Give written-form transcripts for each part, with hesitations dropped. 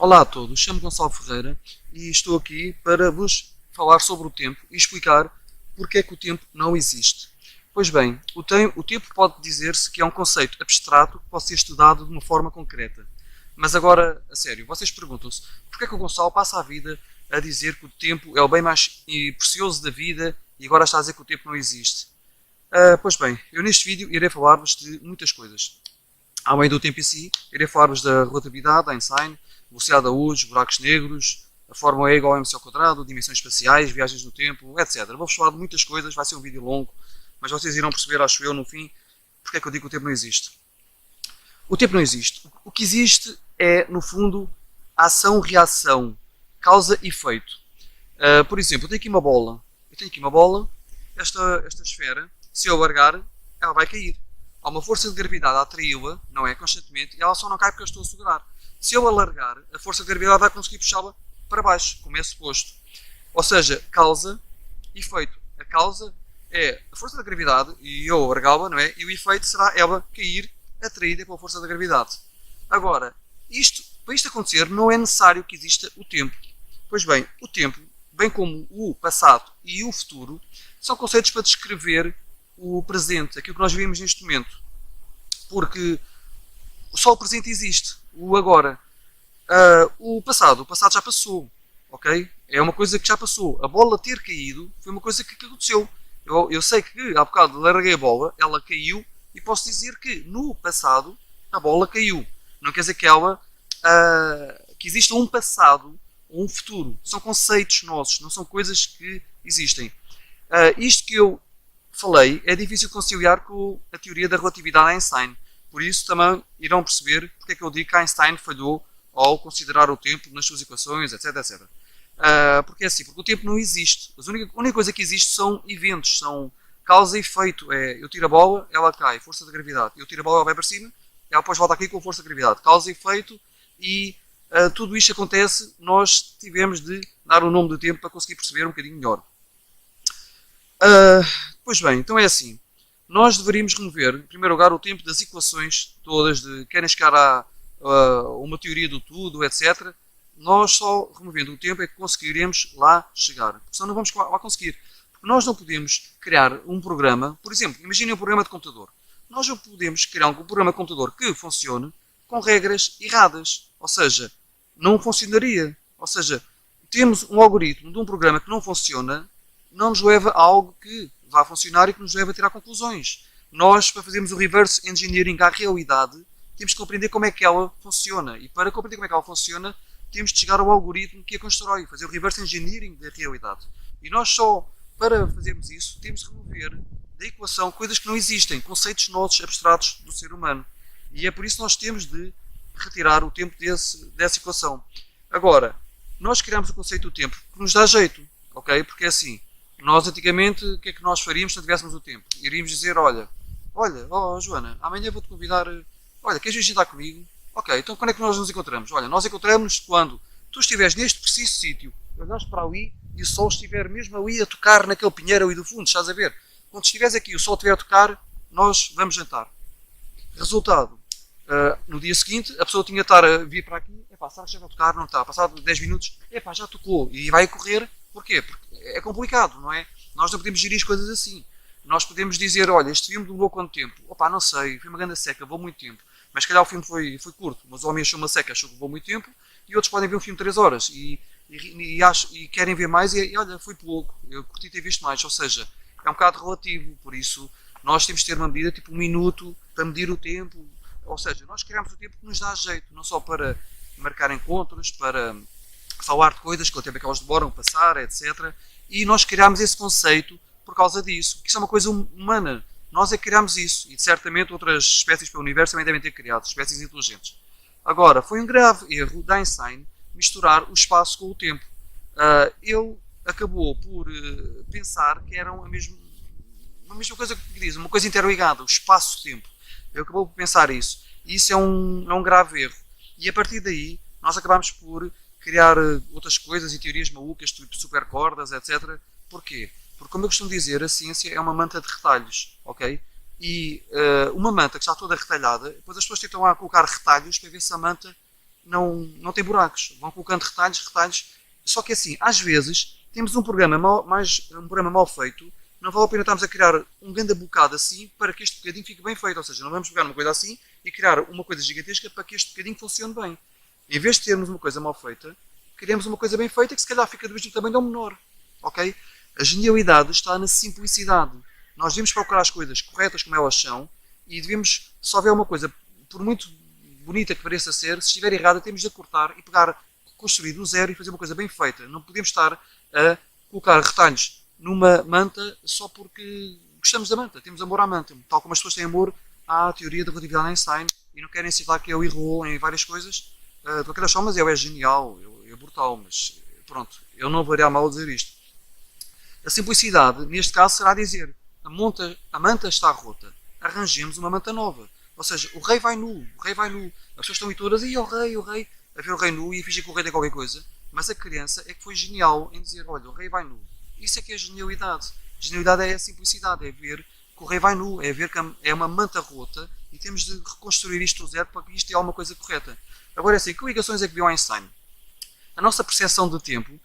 Olá a todos, chamo Gonçalo Ferreira e estou aqui para vos falar sobre o tempo e explicar porque é que o tempo não existe. Pois bem, o tempo pode dizer-se que é um conceito abstrato que pode ser estudado de uma forma concreta. Mas agora, a sério, vocês perguntam-se porque é que o Gonçalo passa a vida a dizer que o tempo é o bem mais precioso da vida e agora está a dizer que o tempo não existe? Pois bem, eu neste vídeo irei falar-vos de muitas coisas. Além do tempo em si, irei falar-vos da relatividade, Einstein, velocidade da luz, buracos negros, a fórmula E igual a mc ao quadrado, dimensões espaciais, viagens no tempo, etc. Vou-vos falar de muitas coisas, vai ser um vídeo longo, mas vocês irão perceber, acho eu, no fim, porque é que eu digo que o tempo não existe. O tempo não existe. O que existe é, no fundo, ação-reação, causa e efeito. Por exemplo, eu tenho aqui uma bola. Esta esfera, se eu largar, ela vai cair. Há uma força de gravidade a atraí-la, não é? Constantemente, e ela só não cai porque eu estou a segurar. Se eu alargar, a força de gravidade vai conseguir puxá-la para baixo, como é suposto. Ou seja, causa e efeito. A causa é a força da gravidade e eu largá-la, não é? E o efeito será ela cair atraída pela força da gravidade. Agora, para isto acontecer, não é necessário que exista o tempo. Pois bem, o tempo, bem como o passado e o futuro, são conceitos para descrever o presente, aquilo que nós vivemos neste momento. Porque só o presente existe, o agora. O passado já passou, ok? É uma coisa que já passou. A bola ter caído foi uma coisa que aconteceu. Eu sei que há bocado larguei a bola, ela caiu e posso dizer que no passado a bola caiu. Não quer dizer que exista um passado ou um futuro. São conceitos nossos, não são coisas que existem. Isto que eu falei é difícil conciliar com a teoria da relatividade de Einstein. Por isso também irão perceber porque é que eu digo que Einstein falhou ao considerar o tempo nas suas equações, etc. etc. Porque é assim, porque o tempo não existe. A única coisa que existe são eventos, são causa e efeito. Eu tiro a bola, ela cai, força da gravidade. Eu tiro a bola, ela vai para cima, ela depois volta aqui com a força da gravidade. Causa e efeito e tudo isto acontece, nós tivemos de dar um nome do tempo para conseguir perceber um bocadinho melhor. Pois bem, então é assim. Nós deveríamos remover, em primeiro lugar, o tempo das equações todas, de querem chegar a uma teoria do tudo, etc. Nós só removendo o tempo é que conseguiremos lá chegar. Porque senão não vamos lá conseguir. Porque nós não podemos criar um programa, por exemplo, imaginem um programa de computador. Nós não podemos criar um programa de computador que funcione com regras erradas. Ou seja, não funcionaria. Ou seja, temos um algoritmo de um programa que não funciona, não nos leva a algo que vá funcionar e que nos leva a tirar conclusões. Nós, para fazermos o reverse engineering à realidade, temos que compreender como é que ela funciona. E para compreender como é que ela funciona, temos de chegar ao algoritmo que a constrói, fazer o reverse engineering da realidade. E nós só, para fazermos isso, temos de remover da equação coisas que não existem, conceitos nossos abstratos do ser humano. E é por isso que nós temos de retirar o tempo dessa equação. Agora, nós criamos o conceito do tempo que nos dá jeito, ok? Porque é assim, nós antigamente, o que é que nós faríamos se não tivéssemos o tempo? Iríamos dizer, olha, Joana, amanhã vou-te convidar, olha, queres vir jantar comigo? Ok, então quando é que nós nos encontramos? Olha, nós encontramos-nos quando tu estiveres neste preciso sítio, olhares para ali e o sol estiver mesmo ali a tocar naquele pinheiro ali do fundo, estás a ver? Quando estiveres aqui e o sol estiver a tocar, nós vamos jantar. Resultado, no dia seguinte, a pessoa tinha de estar a vir para aqui, será que já vai tocar? Não está. Passado 10 minutos, já tocou. E vai correr, porquê? Porque é complicado, não é? Nós não podemos gerir as coisas assim. Nós podemos dizer, olha, este filme durou quanto tempo? Não sei, foi uma grande seca, levou muito tempo. Mas se calhar o filme foi curto, mas o homem achou uma seca, achou que levou muito tempo, e outros podem ver um filme de 3 horas e querem ver mais e olha, foi pouco, eu curti ter visto mais. Ou seja, é um bocado relativo, por isso nós temos de ter uma medida, tipo 1 minuto, para medir o tempo. Ou seja, nós criamos o tempo que nos dá jeito, não só para marcar encontros, para falar de coisas, quanto tempo é que elas demoram a passar, etc. E nós criámos esse conceito por causa disso, que isso é uma coisa humana. Nós é que criámos isso, e certamente outras espécies pelo universo também devem ter criado, espécies inteligentes. Agora, foi um grave erro de Einstein misturar o espaço com o tempo. Ele acabou por pensar que eram a mesma coisa que diz, uma coisa interligada, o espaço-tempo. Ele acabou por pensar isso. E isso é um grave erro. E a partir daí, nós acabámos por criar outras coisas e teorias malucas, tipo supercordas, etc. Porquê? Porque, como eu costumo dizer, a ciência é uma manta de retalhos, ok? E uma manta que está toda retalhada, depois as pessoas tentam lá colocar retalhos para ver se a manta não tem buracos. Vão colocando retalhos, retalhos. Só que assim, às vezes, temos um programa um programa mal feito, não vale a pena estarmos a criar um grande bocado assim para que este bocadinho fique bem feito. Ou seja, não vamos pegar uma coisa assim e criar uma coisa gigantesca para que este bocadinho funcione bem. Em vez de termos uma coisa mal feita, criamos uma coisa bem feita que se calhar fica do mesmo tamanho ou menor. Ok? A genialidade está na simplicidade. Nós devemos procurar as coisas corretas como elas são e devemos, se houver uma coisa, por muito bonita que pareça ser, se estiver errada, temos de a cortar e pegar, construir do zero e fazer uma coisa bem feita. Não podemos estar a colocar retalhos numa manta só porque gostamos da manta, temos amor à manta. Tal como as pessoas têm amor à teoria da relatividade de Einstein e não querem citar que ele errou em várias coisas. De qualquer forma, ele é genial, ele é brutal, mas pronto, eu não vou a mal dizer isto. A simplicidade, neste caso, será dizer a manta está rota, arranjemos uma manta nova. Ou seja, o rei vai nu, o rei vai nu. As pessoas estão aí todas, e o rei, a ver o rei nu e a fingir que o rei tem qualquer coisa. Mas a criança é que foi genial em dizer, olha, o rei vai nu. Isso é que é genialidade. Genialidade é a simplicidade, é ver que o rei vai nu, é ver que é uma manta rota e temos de reconstruir isto do zero para que isto é alguma coisa correta. Agora é assim, que ligações é que viu Einstein? A nossa percepção de tempo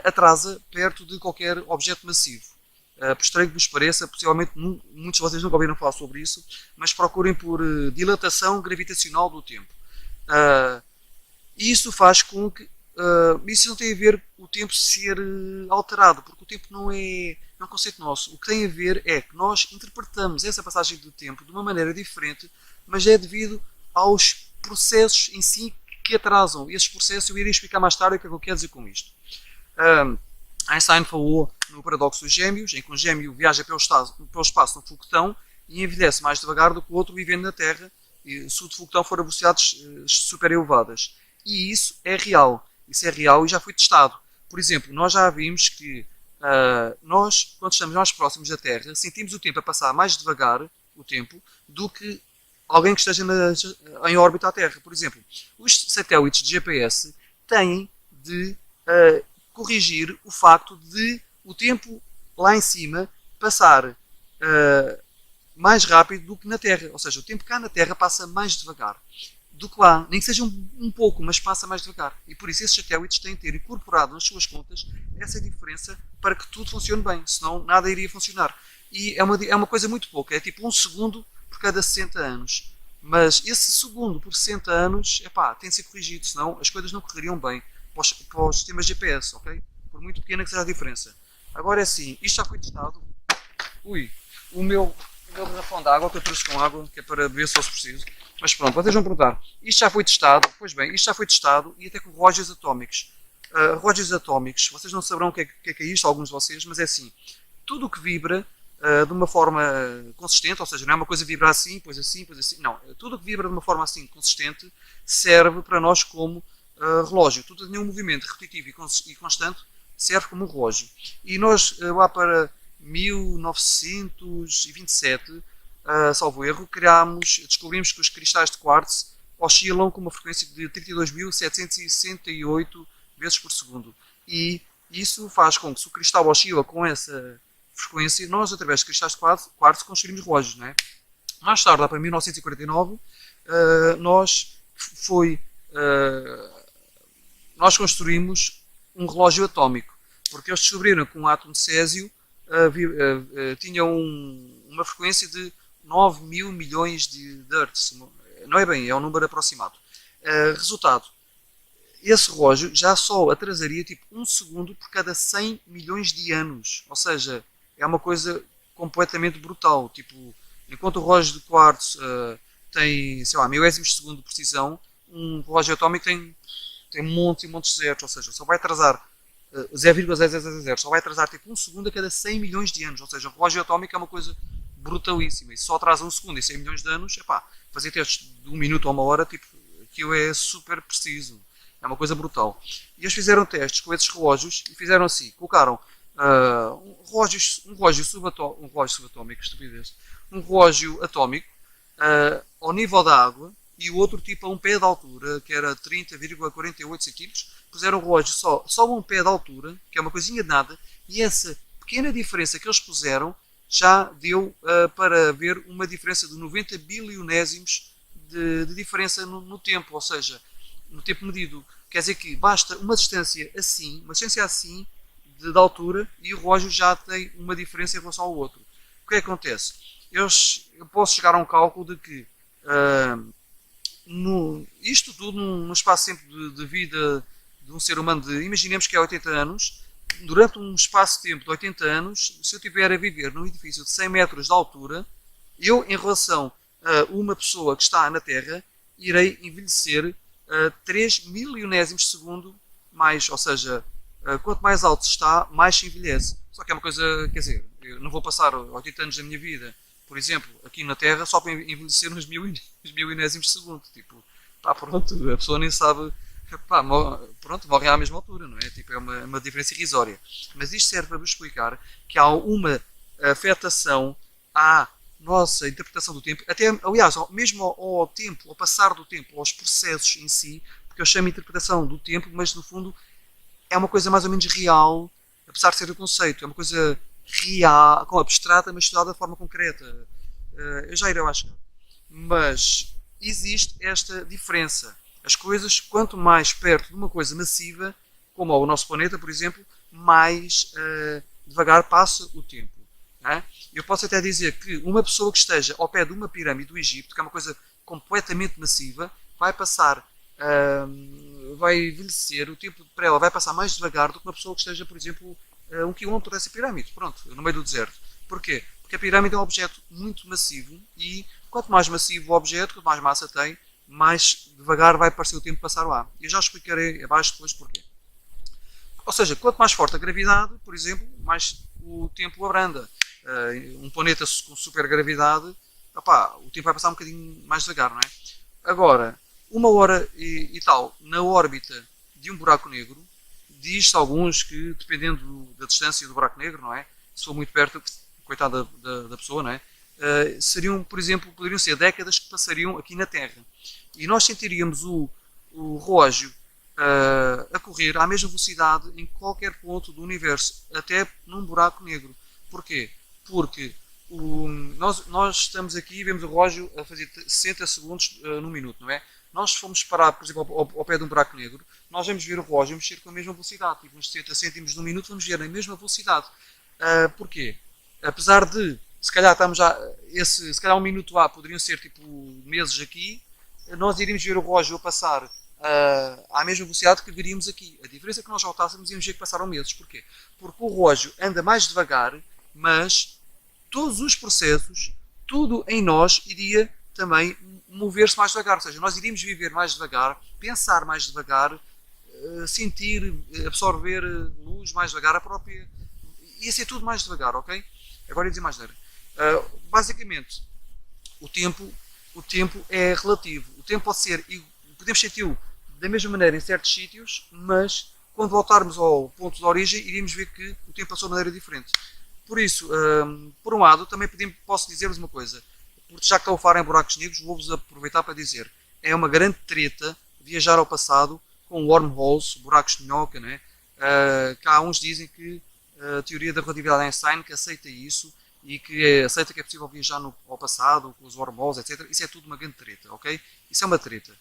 atrasa perto de qualquer objeto massivo. Por estranho que vos pareça, possivelmente muitos de vocês nunca ouviram falar sobre isso, mas procurem por dilatação gravitacional do tempo. E isso faz com que isso não tem a ver com o tempo ser alterado, porque o tempo não é um conceito nosso. O que tem a ver é que nós interpretamos essa passagem do tempo de uma maneira diferente, mas é devido aos processos em si que atrasam. Esses processos eu irei explicar mais tarde o que é que eu quero dizer com isto. Einstein falou no paradoxo dos gêmeos, em que um gêmeo viaja pelo espaço no foguetão e envelhece mais devagar do que o outro vivendo na Terra, se o foguetão for a velocidades super elevadas. E isso é real. Isso é real e já foi testado. Por exemplo, nós já vimos que nós, quando estamos mais próximos da Terra, sentimos o tempo a passar mais devagar, o tempo, do que alguém que esteja em órbita à Terra. Por exemplo, os satélites de GPS têm de corrigir o facto de o tempo lá em cima passar mais rápido do que na Terra. Ou seja, o tempo cá na Terra passa mais devagar do que lá. Nem que seja um pouco, mas passa mais devagar. E por isso esses satélites têm de ter incorporado nas suas contas essa diferença para que tudo funcione bem. Senão nada iria funcionar. E é uma coisa muito pouca. É tipo 1 segundo por cada 60 anos. Mas esse segundo por 60 anos, tem de ser corrigido. Senão as coisas não correriam bem para os sistemas GPS, ok? Por muito pequena que seja a diferença. Agora é assim, isto já foi testado. O meu garrafão de água, que eu trouxe com água, que é para beber só se preciso. Mas pronto, vocês vão perguntar, isto já foi testado? Pois bem, isto já foi testado e até com relógios atómicos. Relógios atómicos, vocês não saberão o que é isto, alguns de vocês, mas é assim, tudo o que vibra de uma forma consistente, ou seja, não é uma coisa vibrar assim, depois assim, depois assim, não. Tudo o que vibra de uma forma assim consistente serve para nós como relógio. Tudo em um movimento repetitivo e constante serve como um relógio. E nós, lá para 1927, salvo erro, descobrimos que os cristais de quartzo oscilam com uma frequência de 32.768 vezes por segundo. E isso faz com que, se o cristal oscila com essa frequência, nós, através de cristais de quartzo, construímos relógios. Não é? Mais tarde, lá para 1949, nós construímos um relógio atómico, porque eles descobriram que um átomo de césio tinha uma frequência de 9 mil milhões de hertz. Não é bem, é um número aproximado. Resultado, esse relógio já só atrasaria tipo 1 segundo por cada 100 milhões de anos. Ou seja, é uma coisa completamente brutal. Tipo, enquanto o relógio de quartzo tem, sei lá, milésimos de segundo de precisão, um relógio atómico tem montes e montes de zeros. Ou seja, só vai atrasar 0,0000, só vai atrasar tipo 1 segundo a cada 100 milhões de anos. Ou seja, o relógio atómico é uma coisa brutalíssima. E se só atrasa 1 segundo e 100 milhões de anos, fazer testes de 1 minuto ou 1 hora, tipo, aquilo é super preciso. É uma coisa brutal. E eles fizeram testes com esses relógios e fizeram assim, colocaram um relógio subatómico, estupidez, um relógio atómico ao nível da água e o outro tipo a um pé de altura, que era 30,48 centímetros, puseram o relógio só a um pé de altura, que é uma coisinha de nada, e essa pequena diferença que eles puseram já deu para ver uma diferença de 90 bilionésimos de diferença no tempo, ou seja, no tempo medido. Quer dizer que basta uma distância assim de altura e o relógio já tem uma diferença em relação ao outro. O que é que acontece? Eu posso chegar a um cálculo de que isto tudo num espaço sempre de vida de um ser humano imaginemos que é 80 anos, durante um espaço de tempo de 80 anos, se eu estiver a viver num edifício de 100 metros de altura, eu, em relação a uma pessoa que está na Terra, irei envelhecer 3 milionésimos de segundo mais, ou seja, quanto mais alto se está, mais se envelhece. Só que é uma coisa, quer dizer, eu não vou passar 80 anos da minha vida, por exemplo, aqui na Terra, só para envelhecer uns milionésimos de segundo. Tipo, pá, pronto, a pessoa nem sabe, pá, pronto, morre à mesma altura, não é? Tipo, é uma diferença irrisória. Mas isto serve para vos explicar que há uma afetação à nossa interpretação do tempo, até, aliás, mesmo ao tempo, ao passar do tempo, aos processos em si, porque eu chamo de interpretação do tempo, mas no fundo é uma coisa mais ou menos real, apesar de ser o conceito, é uma coisa real, abstrata, mas estudada de forma concreta. Eu já irei lá chegar. Mas existe esta diferença. As coisas, quanto mais perto de uma coisa massiva, como o nosso planeta, por exemplo, mais devagar passa o tempo. É? Eu posso até dizer que uma pessoa que esteja ao pé de uma pirâmide do Egito, que é uma coisa completamente massiva, vai passar, vai envelhecer, o tempo para ela vai passar mais devagar do que uma pessoa que esteja, por exemplo, a 1 km dessa pirâmide, pronto, no meio do deserto. Porquê? Porque a pirâmide é um objeto muito massivo e quanto mais massivo o objeto, quanto mais massa tem, mais devagar vai parecer o tempo passar lá. E eu já explicarei abaixo depois porquê. Ou seja, quanto mais forte a gravidade, por exemplo, mais o tempo abranda. Um planeta com super gravidade, opá, o tempo vai passar um bocadinho mais devagar, não é? Agora, 1 hora e tal na órbita de um buraco negro, diz-se alguns que, dependendo da distância do buraco negro, não é? Se for muito perto, coitada da pessoa, não é? Seriam, por exemplo, poderiam ser décadas que passariam aqui na Terra. E nós sentiríamos o relógio a correr à mesma velocidade em qualquer ponto do universo, até num buraco negro. Porquê? Porque nós estamos aqui e vemos o relógio a fazer 60 segundos no minuto, não é? Nós fomos parar, por exemplo, ao pé de um buraco negro, nós vamos ver o relógio mexer com a mesma velocidade, tipo uns 60 cêntimos no minuto, vamos ver na mesma velocidade. Porquê? Apesar de, se calhar estamos já, se calhar 1 minuto lá poderiam ser tipo meses aqui, nós iríamos ver o relógio a passar à mesma velocidade que veríamos aqui. A diferença é que nós voltássemos e íamos ver que passaram meses. Porquê? Porque o relógio anda mais devagar, mas todos os processos, tudo em nós iria também mover-se mais devagar. Ou seja, nós iríamos viver mais devagar, pensar mais devagar, sentir, absorver luz mais devagar, a própria... Ia ser tudo mais devagar, ok? Agora ia dizer mais nada. Basicamente, o tempo é relativo. O tempo pode ser... Podemos senti-lo da mesma maneira em certos sítios, mas quando voltarmos ao ponto de origem, iríamos ver que o tempo passou de maneira diferente. Por isso, por um lado, também posso dizer-vos uma coisa. Porque já que estou a falar em buracos negros, vou-vos aproveitar para dizer. É uma grande treta viajar ao passado com wormholes, buracos de minhoca, não é? Que há uns dizem que a teoria da relatividade de Einstein que aceita isso e que aceita que é possível viajar ao passado com os wormholes, etc. Isso é tudo uma grande treta, ok? Isso é uma treta.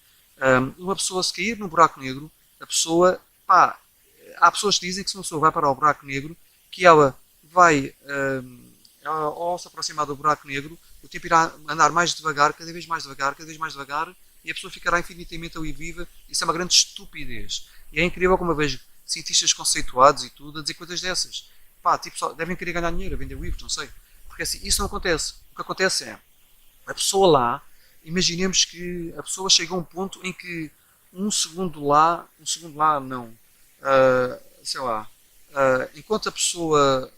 Uma pessoa se cair no buraco negro, a pessoa, pá, há pessoas que dizem que se uma pessoa vai para o buraco negro, que ela vai, ao se aproximar do buraco negro, o tempo irá andar mais devagar, cada vez mais devagar, cada vez mais devagar, e a pessoa ficará infinitamente ali viva. Isso é uma grande estupidez. E é incrível como eu vejo cientistas conceituados e tudo a dizer coisas dessas. Pá, tipo, só devem querer ganhar dinheiro, a vender livros, não sei. Porque assim, isso não acontece. O que acontece é, a pessoa lá, imaginemos que a pessoa chega a um ponto em que um segundo lá não, sei lá, enquanto a pessoa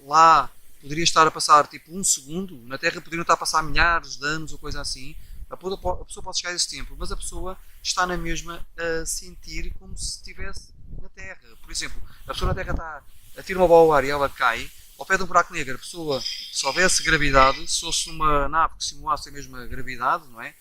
lá poderia estar a passar tipo 1 segundo, na Terra poderiam estar a passar milhares de anos ou coisa assim, a pessoa pode chegar a esse tempo, mas a pessoa está na mesma a sentir como se estivesse na Terra. Por exemplo, a pessoa na Terra está a tirar uma bola ao ar e ela cai, ao pé de um buraco negro, a pessoa, se houvesse gravidade, se fosse uma nave que simulasse a mesma gravidade, não é?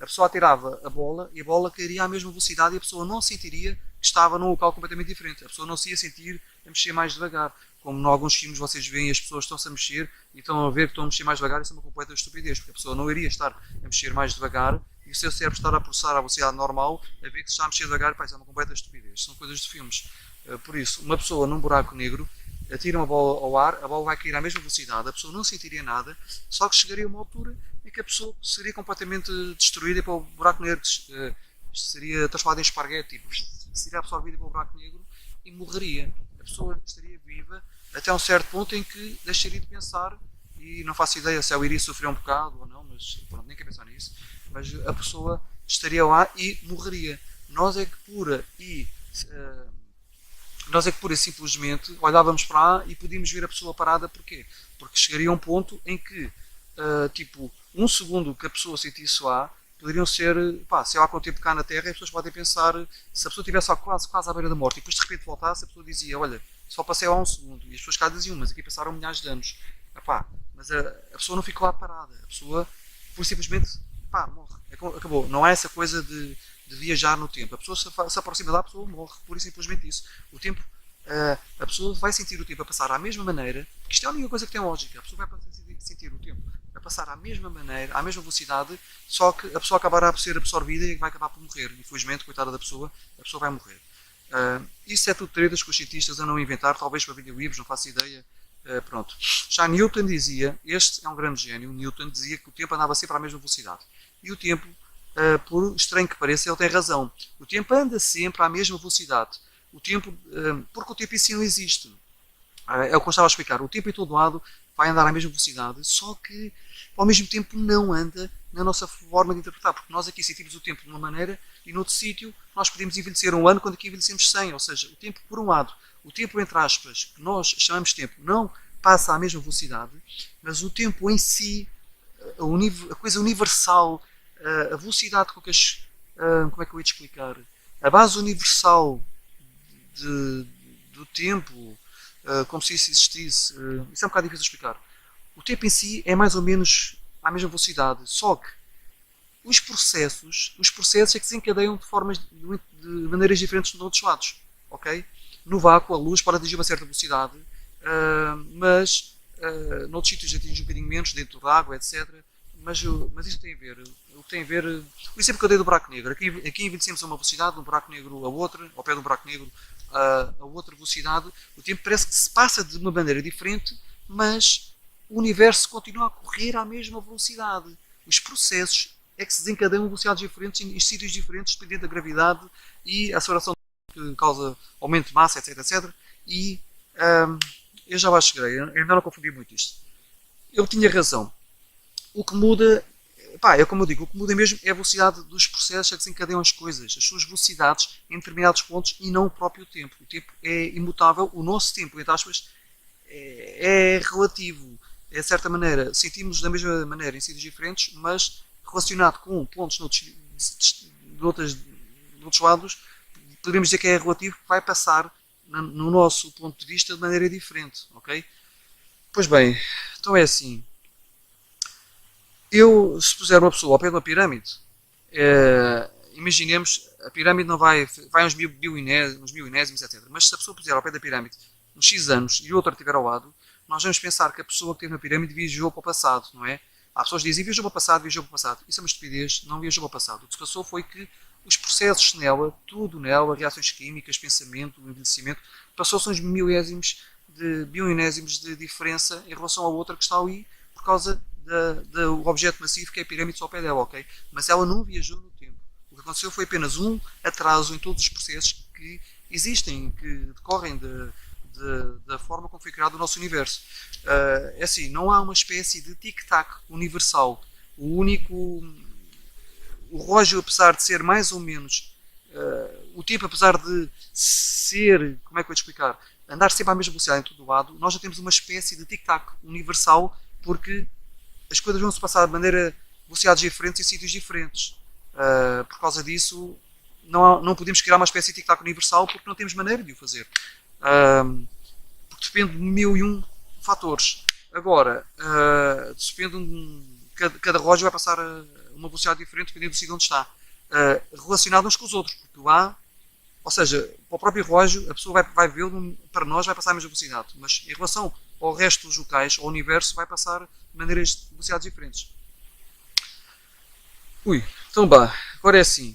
A pessoa atirava a bola e a bola cairia à mesma velocidade e a pessoa não sentiria que estava num local completamente diferente. A pessoa não se ia sentir a mexer mais devagar. Como em alguns filmes vocês veem as pessoas estão-se a mexer e estão a ver que estão a mexer mais devagar, isso é uma completa estupidez, porque a pessoa não iria estar a mexer mais devagar e e o seu cérebro estar a processar a velocidade normal, a ver que se está a mexer devagar, pá, isso é uma completa estupidez. São coisas de filmes. Por isso, uma pessoa num buraco negro atira uma bola ao ar, a bola vai cair à mesma velocidade, a pessoa não sentiria nada, só que chegaria a uma altura em que a pessoa seria completamente destruída para o buraco negro, seria transformada em esparguete, tipo, seria absorvida pelo buraco negro e morreria. A pessoa estaria viva até um certo ponto em que deixaria de pensar, e não faço ideia se ela iria sofrer um bocado ou não, mas pronto, nem quero pensar nisso, mas a pessoa estaria lá e morreria. Nós é que pura e nós é que pura e simplesmente olhávamos para lá e podíamos ver a pessoa parada. Porquê? Porque chegaria a um ponto em que tipo, um segundo que a pessoa sentisse lá poderiam ser, pá, sei lá quanto tempo cá na Terra, e as pessoas podem pensar, se a pessoa estivesse quase à beira da morte e depois de repente voltasse, a pessoa dizia, olha, só passei lá um segundo, e as pessoas cá diziam, mas aqui passaram milhares de anos. Epá, mas a pessoa não ficou lá parada, a pessoa por simplesmente, pá, morre, acabou. Não é essa coisa de viajar no tempo, a pessoa se aproxima da pessoa, morre, pura e simplesmente isso. O tempo, a pessoa vai sentir o tempo a passar à mesma maneira, porque isto é a única coisa que tem lógica, a pessoa vai sentir o tempo a passar à mesma maneira, à mesma velocidade, só que a pessoa acabará por ser absorvida e vai acabar por morrer. Infelizmente, coitada da pessoa, a pessoa vai morrer. Isso é tudo tretas que os cientistas andam a inventar, talvez para videolivros, não faço ideia. Pronto. Já Newton dizia, este é um grande gênio, Newton dizia que o tempo andava sempre à mesma velocidade. E o tempo, por estranho que pareça, ele tem razão. O tempo anda sempre à mesma velocidade. O tempo, porque o tempo em si não existe. É o que eu estava a explicar. O tempo em todo lado vai andar à mesma velocidade, só que ao mesmo tempo não anda na nossa forma de interpretar, porque nós aqui sentimos o tempo de uma maneira e noutro sítio nós podemos envelhecer um ano quando aqui envelhecemos 100, ou seja, o tempo por um lado, o tempo entre aspas, que nós chamamos tempo, não passa à mesma velocidade, mas o tempo em si, a coisa universal, a velocidade com que como é que eu ia te explicar? A base universal do tempo, como se isso existisse, isso é um bocado difícil de explicar. O tempo em si é mais ou menos à mesma velocidade, só que os processos é que desencadeiam de maneiras diferentes de outros lados, ok? No vácuo, a luz pode atingir uma certa velocidade, mas noutros sítios atinge um bocadinho menos, dentro da água, etc. Mas isso tem a ver. O que tem a ver. O exemplo que eu dei do buraco negro. Aqui envelhecemos a uma velocidade, no buraco negro a outra, ao pé do buraco negro a outra velocidade. O tempo parece que se passa de uma maneira diferente, mas o universo continua a correr à mesma velocidade. Os processos é que se desencadeiam em velocidades diferentes, em sítios diferentes, dependendo da gravidade e a aceleração que causa aumento de massa, etc. etc. E eu já lá cheguei, ainda não confundi muito isto. Ele tinha razão. O que muda, pá, é como eu digo, o que muda mesmo é a velocidade dos processos a que desencadeiam as coisas, as suas velocidades em determinados pontos e não o próprio tempo. O tempo é imutável, o nosso tempo, entre aspas, é relativo. É de certa maneira, sentimos da mesma maneira em sítios diferentes, mas relacionado com pontos de outros lados, poderíamos dizer que é relativo, que vai passar no nosso ponto de vista de maneira diferente, ok? Pois bem, então é assim. Se puser uma pessoa ao pé de uma pirâmide, imaginemos, a pirâmide não vai uns milésimos, etc. Mas se a pessoa puser ao pé da pirâmide uns X anos e o outro estiver ao lado, nós vamos pensar que a pessoa que esteve na pirâmide viajou para o passado, não é? Há pessoas que dizem viajou para o passado, viajou para o passado. Isso é uma estupidez, não viajou para o passado. O que se passou foi que os processos nela, tudo nela, reações químicas, pensamento, envelhecimento, passou-se uns bioinésimos de diferença em relação à outra que está ali por causa do objeto massivo que é a pirâmide só ao pé dela, ok? Mas ela não viajou no tempo. O que aconteceu foi apenas um atraso em todos os processos que existem, que decorrem da forma como foi criado o nosso universo. É assim, não há uma espécie de tic-tac universal. O relógio, apesar de ser mais ou menos, o tempo, apesar de ser, como é que eu vou te explicar, andar sempre à mesma velocidade em todo o lado, nós já temos uma espécie de tic-tac universal, porque as coisas vão se passar de velocidades diferentes em sítios diferentes. Por causa disso, não podemos criar uma espécie de tic-tac universal porque não temos maneira de o fazer. Porque depende de 1001 fatores. Agora, cada relógio vai passar a uma velocidade diferente dependendo do sítio onde está. Relacionado uns com os outros, porque lá, ou seja, para o próprio relógio, a pessoa vai vê-lo, para nós vai passar a mesma velocidade, mas em relação ao resto dos locais, ao universo, vai passar de maneiras de velocidades diferentes. Ui, Então, bah, agora é assim.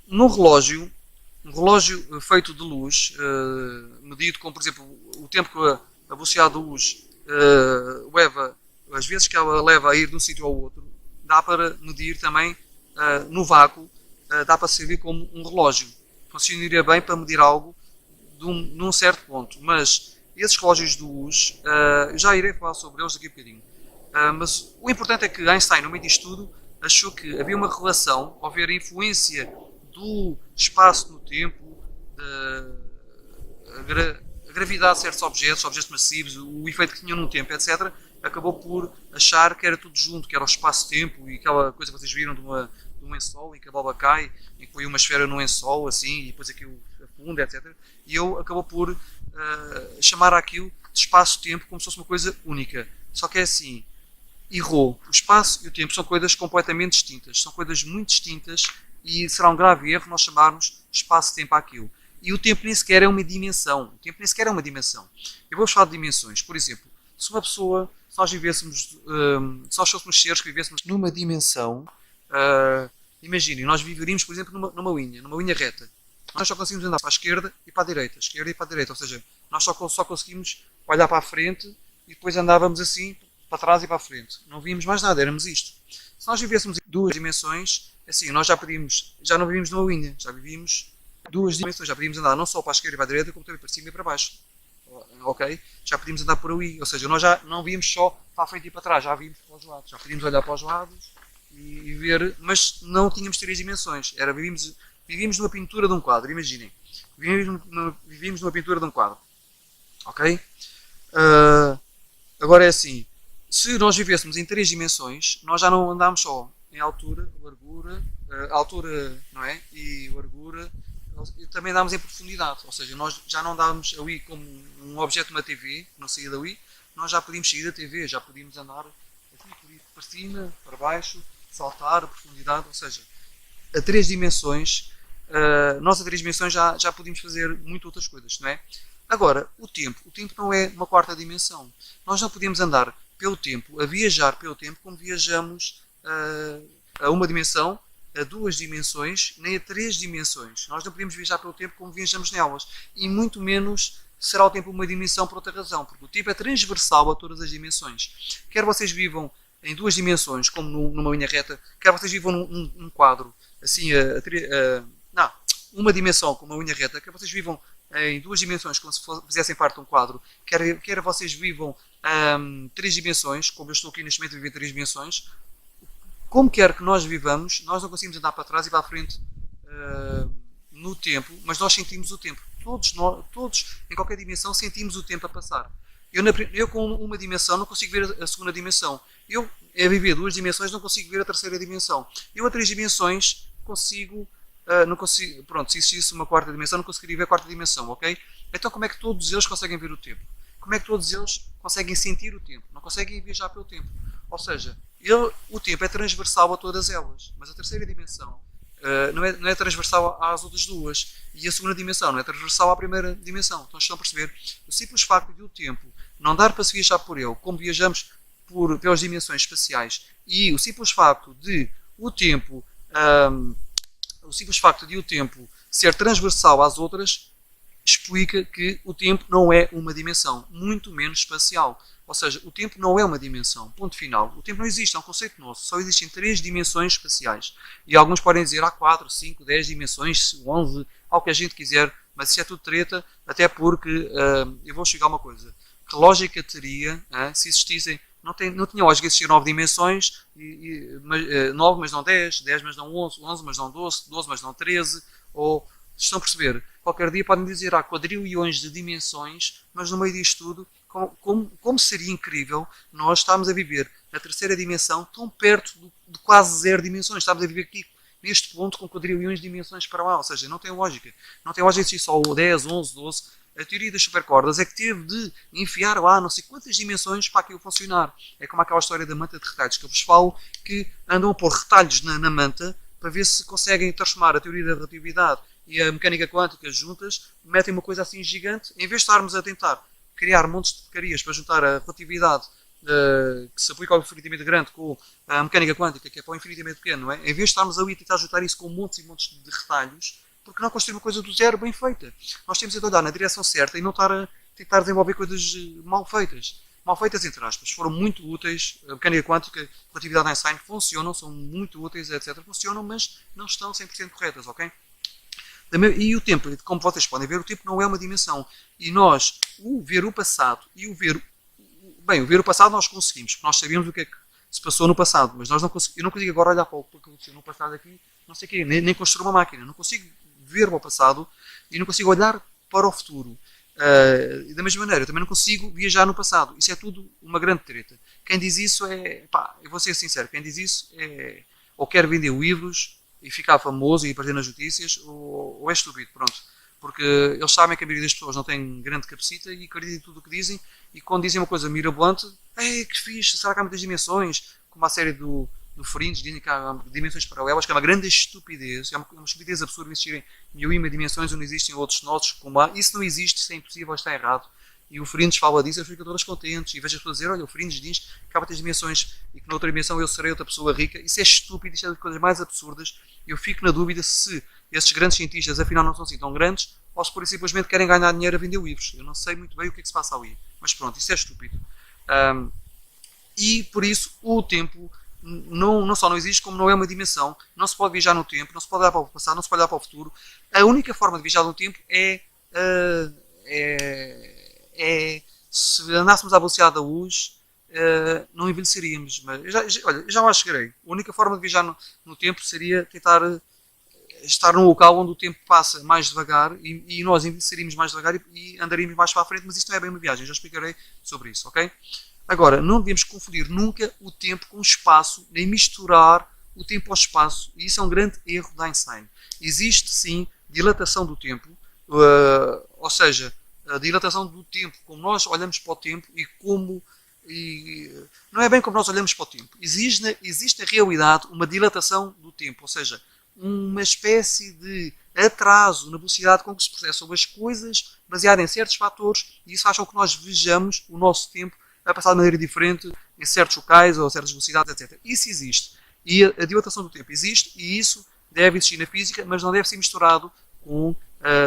No relógio, um relógio feito de luz, medido com, por exemplo, o tempo que a velocidade da luz leva, as vezes que ela leva a ir de um sítio ao outro, dá para medir também no vácuo, dá para servir como um relógio. Funcionaria bem para medir algo num certo ponto, mas esses relógios de luz, eu já irei falar sobre eles daqui a bocadinho. Mas o importante é que Einstein, no meio disto tudo, achou que havia uma relação, ao haver a influência do espaço no tempo, a gravidade de certos objetos massivos, o efeito que tinham no tempo, etc., acabou por achar que era tudo junto, que era o espaço-tempo e aquela coisa que vocês viram de um lençol em que a bola cai, em que põe uma esfera no lençol, assim, e depois aquilo afunda, etc. E ele acabou por chamar aquilo de espaço-tempo como se fosse uma coisa única. Só que é assim, errou. O espaço e o tempo são coisas completamente distintas, são coisas muito distintas e será um grave erro nós chamarmos espaço-tempo àquilo. E o tempo nem sequer é uma dimensão. O tempo nem sequer é uma dimensão. Eu vou falar de dimensões. Por exemplo, se uma pessoa, se nós vivêssemos, se nós fôssemos seres que vivêssemos numa dimensão, imaginem, nós viveríamos, por exemplo, numa linha reta. Nós só conseguimos andar para a esquerda e para a direita, ou seja, nós só conseguimos olhar para a frente e depois andávamos assim, para trás e para a frente. Não víamos mais nada, éramos isto. Se nós vivêssemos em duas dimensões, assim, nós já não vivíamos numa linha, já vivíamos duas dimensões, já podíamos andar não só para a esquerda e para a direita, como também para cima e para baixo. Ok? Já podíamos andar por ali, ou seja, nós já não víamos só para a frente e para trás, já víamos para os lados, já podíamos olhar para os lados e ver, mas não tínhamos três dimensões, vivíamos numa pintura de um quadro, imaginem, vivíamos numa pintura de um quadro, ok? Agora é assim, se nós vivêssemos em três dimensões, nós já não andámos só em altura, largura, altura, não é? E largura, e também andámos em profundidade, ou seja, nós já não andávamos ali como um objeto de uma TV, que não saía dali, nós já podíamos sair da TV, já podíamos andar aqui, para cima, para baixo, saltar a profundidade, ou seja, a três dimensões, nós a três dimensões já podíamos fazer muitas outras coisas, não é? Agora, o tempo não é uma quarta dimensão. Nós não podemos andar pelo tempo, a viajar pelo tempo, como viajamos a uma dimensão, a duas dimensões, nem a três dimensões. Nós não podemos viajar pelo tempo como viajamos nelas. E muito menos será o tempo uma dimensão por outra razão, porque o tempo é transversal a todas as dimensões. Quer vocês vivam em duas dimensões, como numa linha reta, quer vocês vivam num quadro, assim, uma dimensão como uma linha reta, quer vocês vivam em duas dimensões, como se fizessem parte de um quadro, quer vocês vivam três dimensões, como eu estou aqui neste momento a viver três dimensões, como quer que nós vivamos, nós não conseguimos andar para trás e para a frente no tempo, mas nós sentimos o tempo. Todos em qualquer dimensão, sentimos o tempo a passar. Eu com uma dimensão não consigo ver a segunda dimensão. Eu, a viver duas dimensões, não consigo ver a terceira dimensão. Eu a três dimensões não consigo, pronto, se existisse uma quarta dimensão, não conseguiria ver a quarta dimensão, ok? Então como é que todos eles conseguem ver o tempo? Como é que todos eles conseguem sentir o tempo? Não conseguem viajar pelo tempo. Ou seja, o tempo é transversal a todas elas, mas a terceira dimensão não é transversal às outras duas, e a segunda dimensão não é transversal à primeira dimensão. Então estão a perceber? O simples facto de o tempo não dar para se viajar por ele, como viajamos pelas dimensões espaciais, e o simples facto de o tempo ser transversal às outras, explica que o tempo não é uma dimensão, muito menos espacial. Ou seja, o tempo não é uma dimensão, ponto final. O tempo não existe, é um conceito nosso. Só existem três dimensões espaciais. E alguns podem dizer há 4, 5, 10 dimensões, 11, ao que a gente quiser, mas isso é tudo treta, até porque, eu vou chegar a uma coisa, que lógica teria, se existissem, não tinha lógica existir 9 dimensões, 9 mas não 10, 10 mas não 11, 11 mas não 12, 12 mas não 13, ou, estão a perceber, qualquer dia podem dizer há quadrilhões de dimensões, mas no meio disto tudo, como seria incrível nós estarmos a viver na terceira dimensão tão perto de quase zero dimensões. Estamos a viver aqui neste ponto com quadrilhões de dimensões para lá. Ou seja, não tem lógica. Não tem lógica existir só 10, 11, 12. A teoria das supercordas é que teve de enfiar lá não sei quantas dimensões para aquilo funcionar. É como aquela história da manta de retalhos que eu vos falo, que andam a pôr retalhos na manta para ver se conseguem transformar a teoria da relatividade e a mecânica quântica juntas, metem uma coisa assim gigante, em vez de estarmos a tentar criar montes de porcarias para juntar a relatividade que se aplica ao infinitamente grande com a mecânica quântica, que é para o infinitamente pequeno, não é? Em vez de estarmos ali a tentar ajudar isso com montes e montes de retalhos, porque não construir uma coisa do zero bem feita? Nós temos de olhar na direção certa e não estar a tentar desenvolver coisas mal feitas. Mal feitas, entre aspas. Foram muito úteis. A mecânica quântica, a relatividade de Einstein funcionam, são muito úteis, etc. Funcionam, mas não estão 100% corretas, ok? E o tempo, como vocês podem ver, o tempo não é uma dimensão. E nós, o ver o passado e o ver... Bem, o ver o passado nós conseguimos, porque nós sabemos o que é que se passou no passado, mas nós não eu não consigo agora olhar para o que aconteceu no passado aqui, não sei o quê, nem construir uma máquina. Não consigo ver para o passado e não consigo olhar para o futuro. E da mesma maneira, eu também não consigo viajar no passado. Isso é tudo uma grande treta. Quem diz isso é... Pá, eu vou ser sincero, quem diz isso é... Ou quer vender livros e ficar famoso e aparecer nas notícias, ou é estúpido, pronto. Porque eles sabem que a maioria das pessoas não tem grande capacita e acreditam em tudo o que dizem, e quando dizem uma coisa mirabolante, que fixe, será que há muitas dimensões? Como a série do Fringe, dizem que há dimensões paralelas, que é uma grande estupidez, é uma estupidez absurda existirem mil e uma dimensões onde existem outros nossos, como há. Isso não existe, isso é impossível, está errado. E o Fringe fala disso, eu fico todas contentes. E vejo as pessoas dizer, olha, o Fringe diz que há muitas dimensões e que na outra dimensão eu serei outra pessoa rica. Isso é estúpido, isso é das coisas mais absurdas. Eu fico na dúvida se esses grandes cientistas afinal não são assim tão grandes ou se por simplesmente querem ganhar dinheiro a vender livros. Eu não sei muito bem o que é que se passa ali. Mas pronto, isso é estúpido. E por isso o tempo não só não existe, como não é uma dimensão. Não se pode viajar no tempo, não se pode olhar para o passado, não se pode olhar para o futuro. A única forma de viajar no tempo é se andássemos à velocidade da luz, não envelheceríamos. Mas olha, já lá chegarei. A única forma de viajar no tempo seria tentar estar num local onde o tempo passa mais devagar e nós envelheceríamos mais devagar e andaríamos mais para a frente, mas isto não é bem uma viagem, já explicarei sobre isso, ok? Agora, não devemos confundir nunca o tempo com o espaço, nem misturar o tempo ao espaço, e isso é um grande erro de Einstein. Existe sim dilatação do tempo, ou seja, a dilatação do tempo, como nós olhamos para o tempo e como... não é bem como nós olhamos para o tempo. Existe na realidade uma dilatação do tempo, ou seja, uma espécie de atraso na velocidade com que se processam as coisas, baseado em certos fatores, e isso faz com que nós vejamos o nosso tempo a passar de maneira diferente em certos locais ou a certas velocidades, etc. Isso existe. E a dilatação do tempo existe, e isso deve existir na física, mas não deve ser misturado com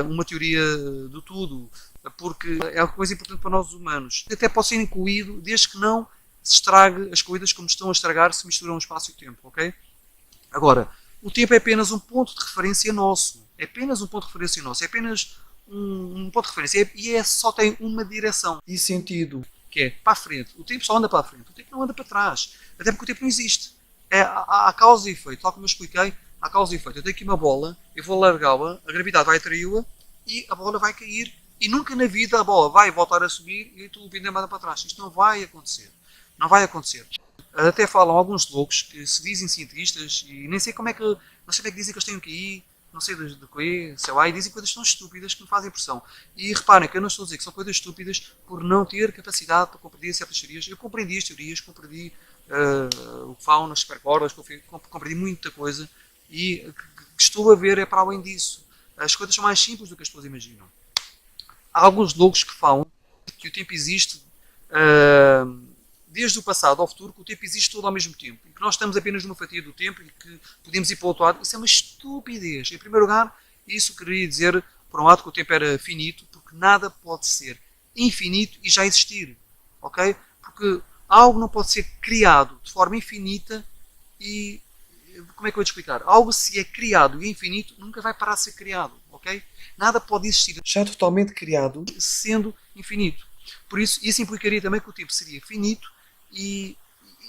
uma teoria do tudo, porque é uma coisa importante para nós humanos. Até pode ser incluído, desde que não se estrague as coisas como estão a estragar se misturam o espaço e o tempo, ok? Agora, o tempo é apenas um ponto de referência nosso. É apenas um ponto de referência nosso. É apenas um ponto de referência. E só tem uma direção e sentido, que é para a frente. O tempo só anda para a frente. O tempo não anda para trás. Até porque o tempo não existe. Há causa e efeito. Tal como eu expliquei, há causa e efeito. Eu tenho aqui uma bola, eu vou largá-la, a gravidade vai atraí-la e a bola vai cair. E nunca na vida a bola vai voltar a subir e tu vindo anda para trás. Isto não vai acontecer. Não vai acontecer. Até falam alguns loucos que se dizem cientistas e nem sei como é que... Não sei como é que dizem que eles têm que ir, não sei de quê, sei lá, e dizem coisas tão estúpidas que me fazem impressão. E reparem que eu não estou a dizer que são coisas estúpidas por não ter capacidade para compreender certas teorias. Eu compreendi as teorias, compreendi o que falam nas supercordas, compreendi muita coisa e que estou a ver é para além disso. As coisas são mais simples do que as pessoas imaginam. Há alguns loucos que falam que o tempo existe... desde o passado ao futuro, que o tempo existe todo ao mesmo tempo e que nós estamos apenas numa fatia do tempo e que podemos ir para o outro lado. Isso é uma estupidez. Em primeiro lugar, isso queria dizer, por um lado, que o tempo era finito, porque nada pode ser infinito e já existir, ok? Porque algo não pode ser criado de forma infinita e... Como é que eu vou te explicar? Algo, se é criado e é infinito, nunca vai parar de ser criado, ok? Nada pode existir já totalmente criado sendo infinito. Por isso implicaria também que o tempo seria finito e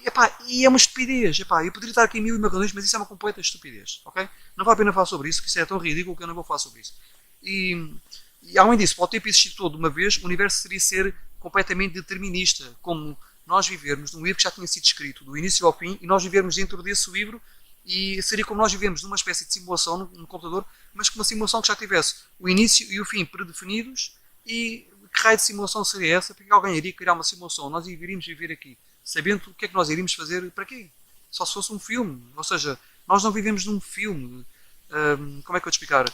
é uma estupidez. Eu poderia estar aqui em mil e uma razões, mas isso é uma completa estupidez. Okay? Não vale a pena falar sobre isso, que isso é tão ridículo que eu não vou falar sobre isso. E além disso, para o tempo existir todo de uma vez, o universo seria ser completamente determinista, como nós vivermos num livro que já tinha sido escrito do início ao fim e nós vivermos dentro desse livro e seria como nós vivemos numa espécie de simulação no computador, mas com uma simulação que já tivesse o início e o fim predefinidos. E que raio de simulação seria essa? Porque alguém iria criar uma simulação, nós iríamos viver aqui, sabendo o que é que nós iríamos fazer, para quê? Só se fosse um filme, ou seja, nós não vivemos num filme. Como é que eu te explicar?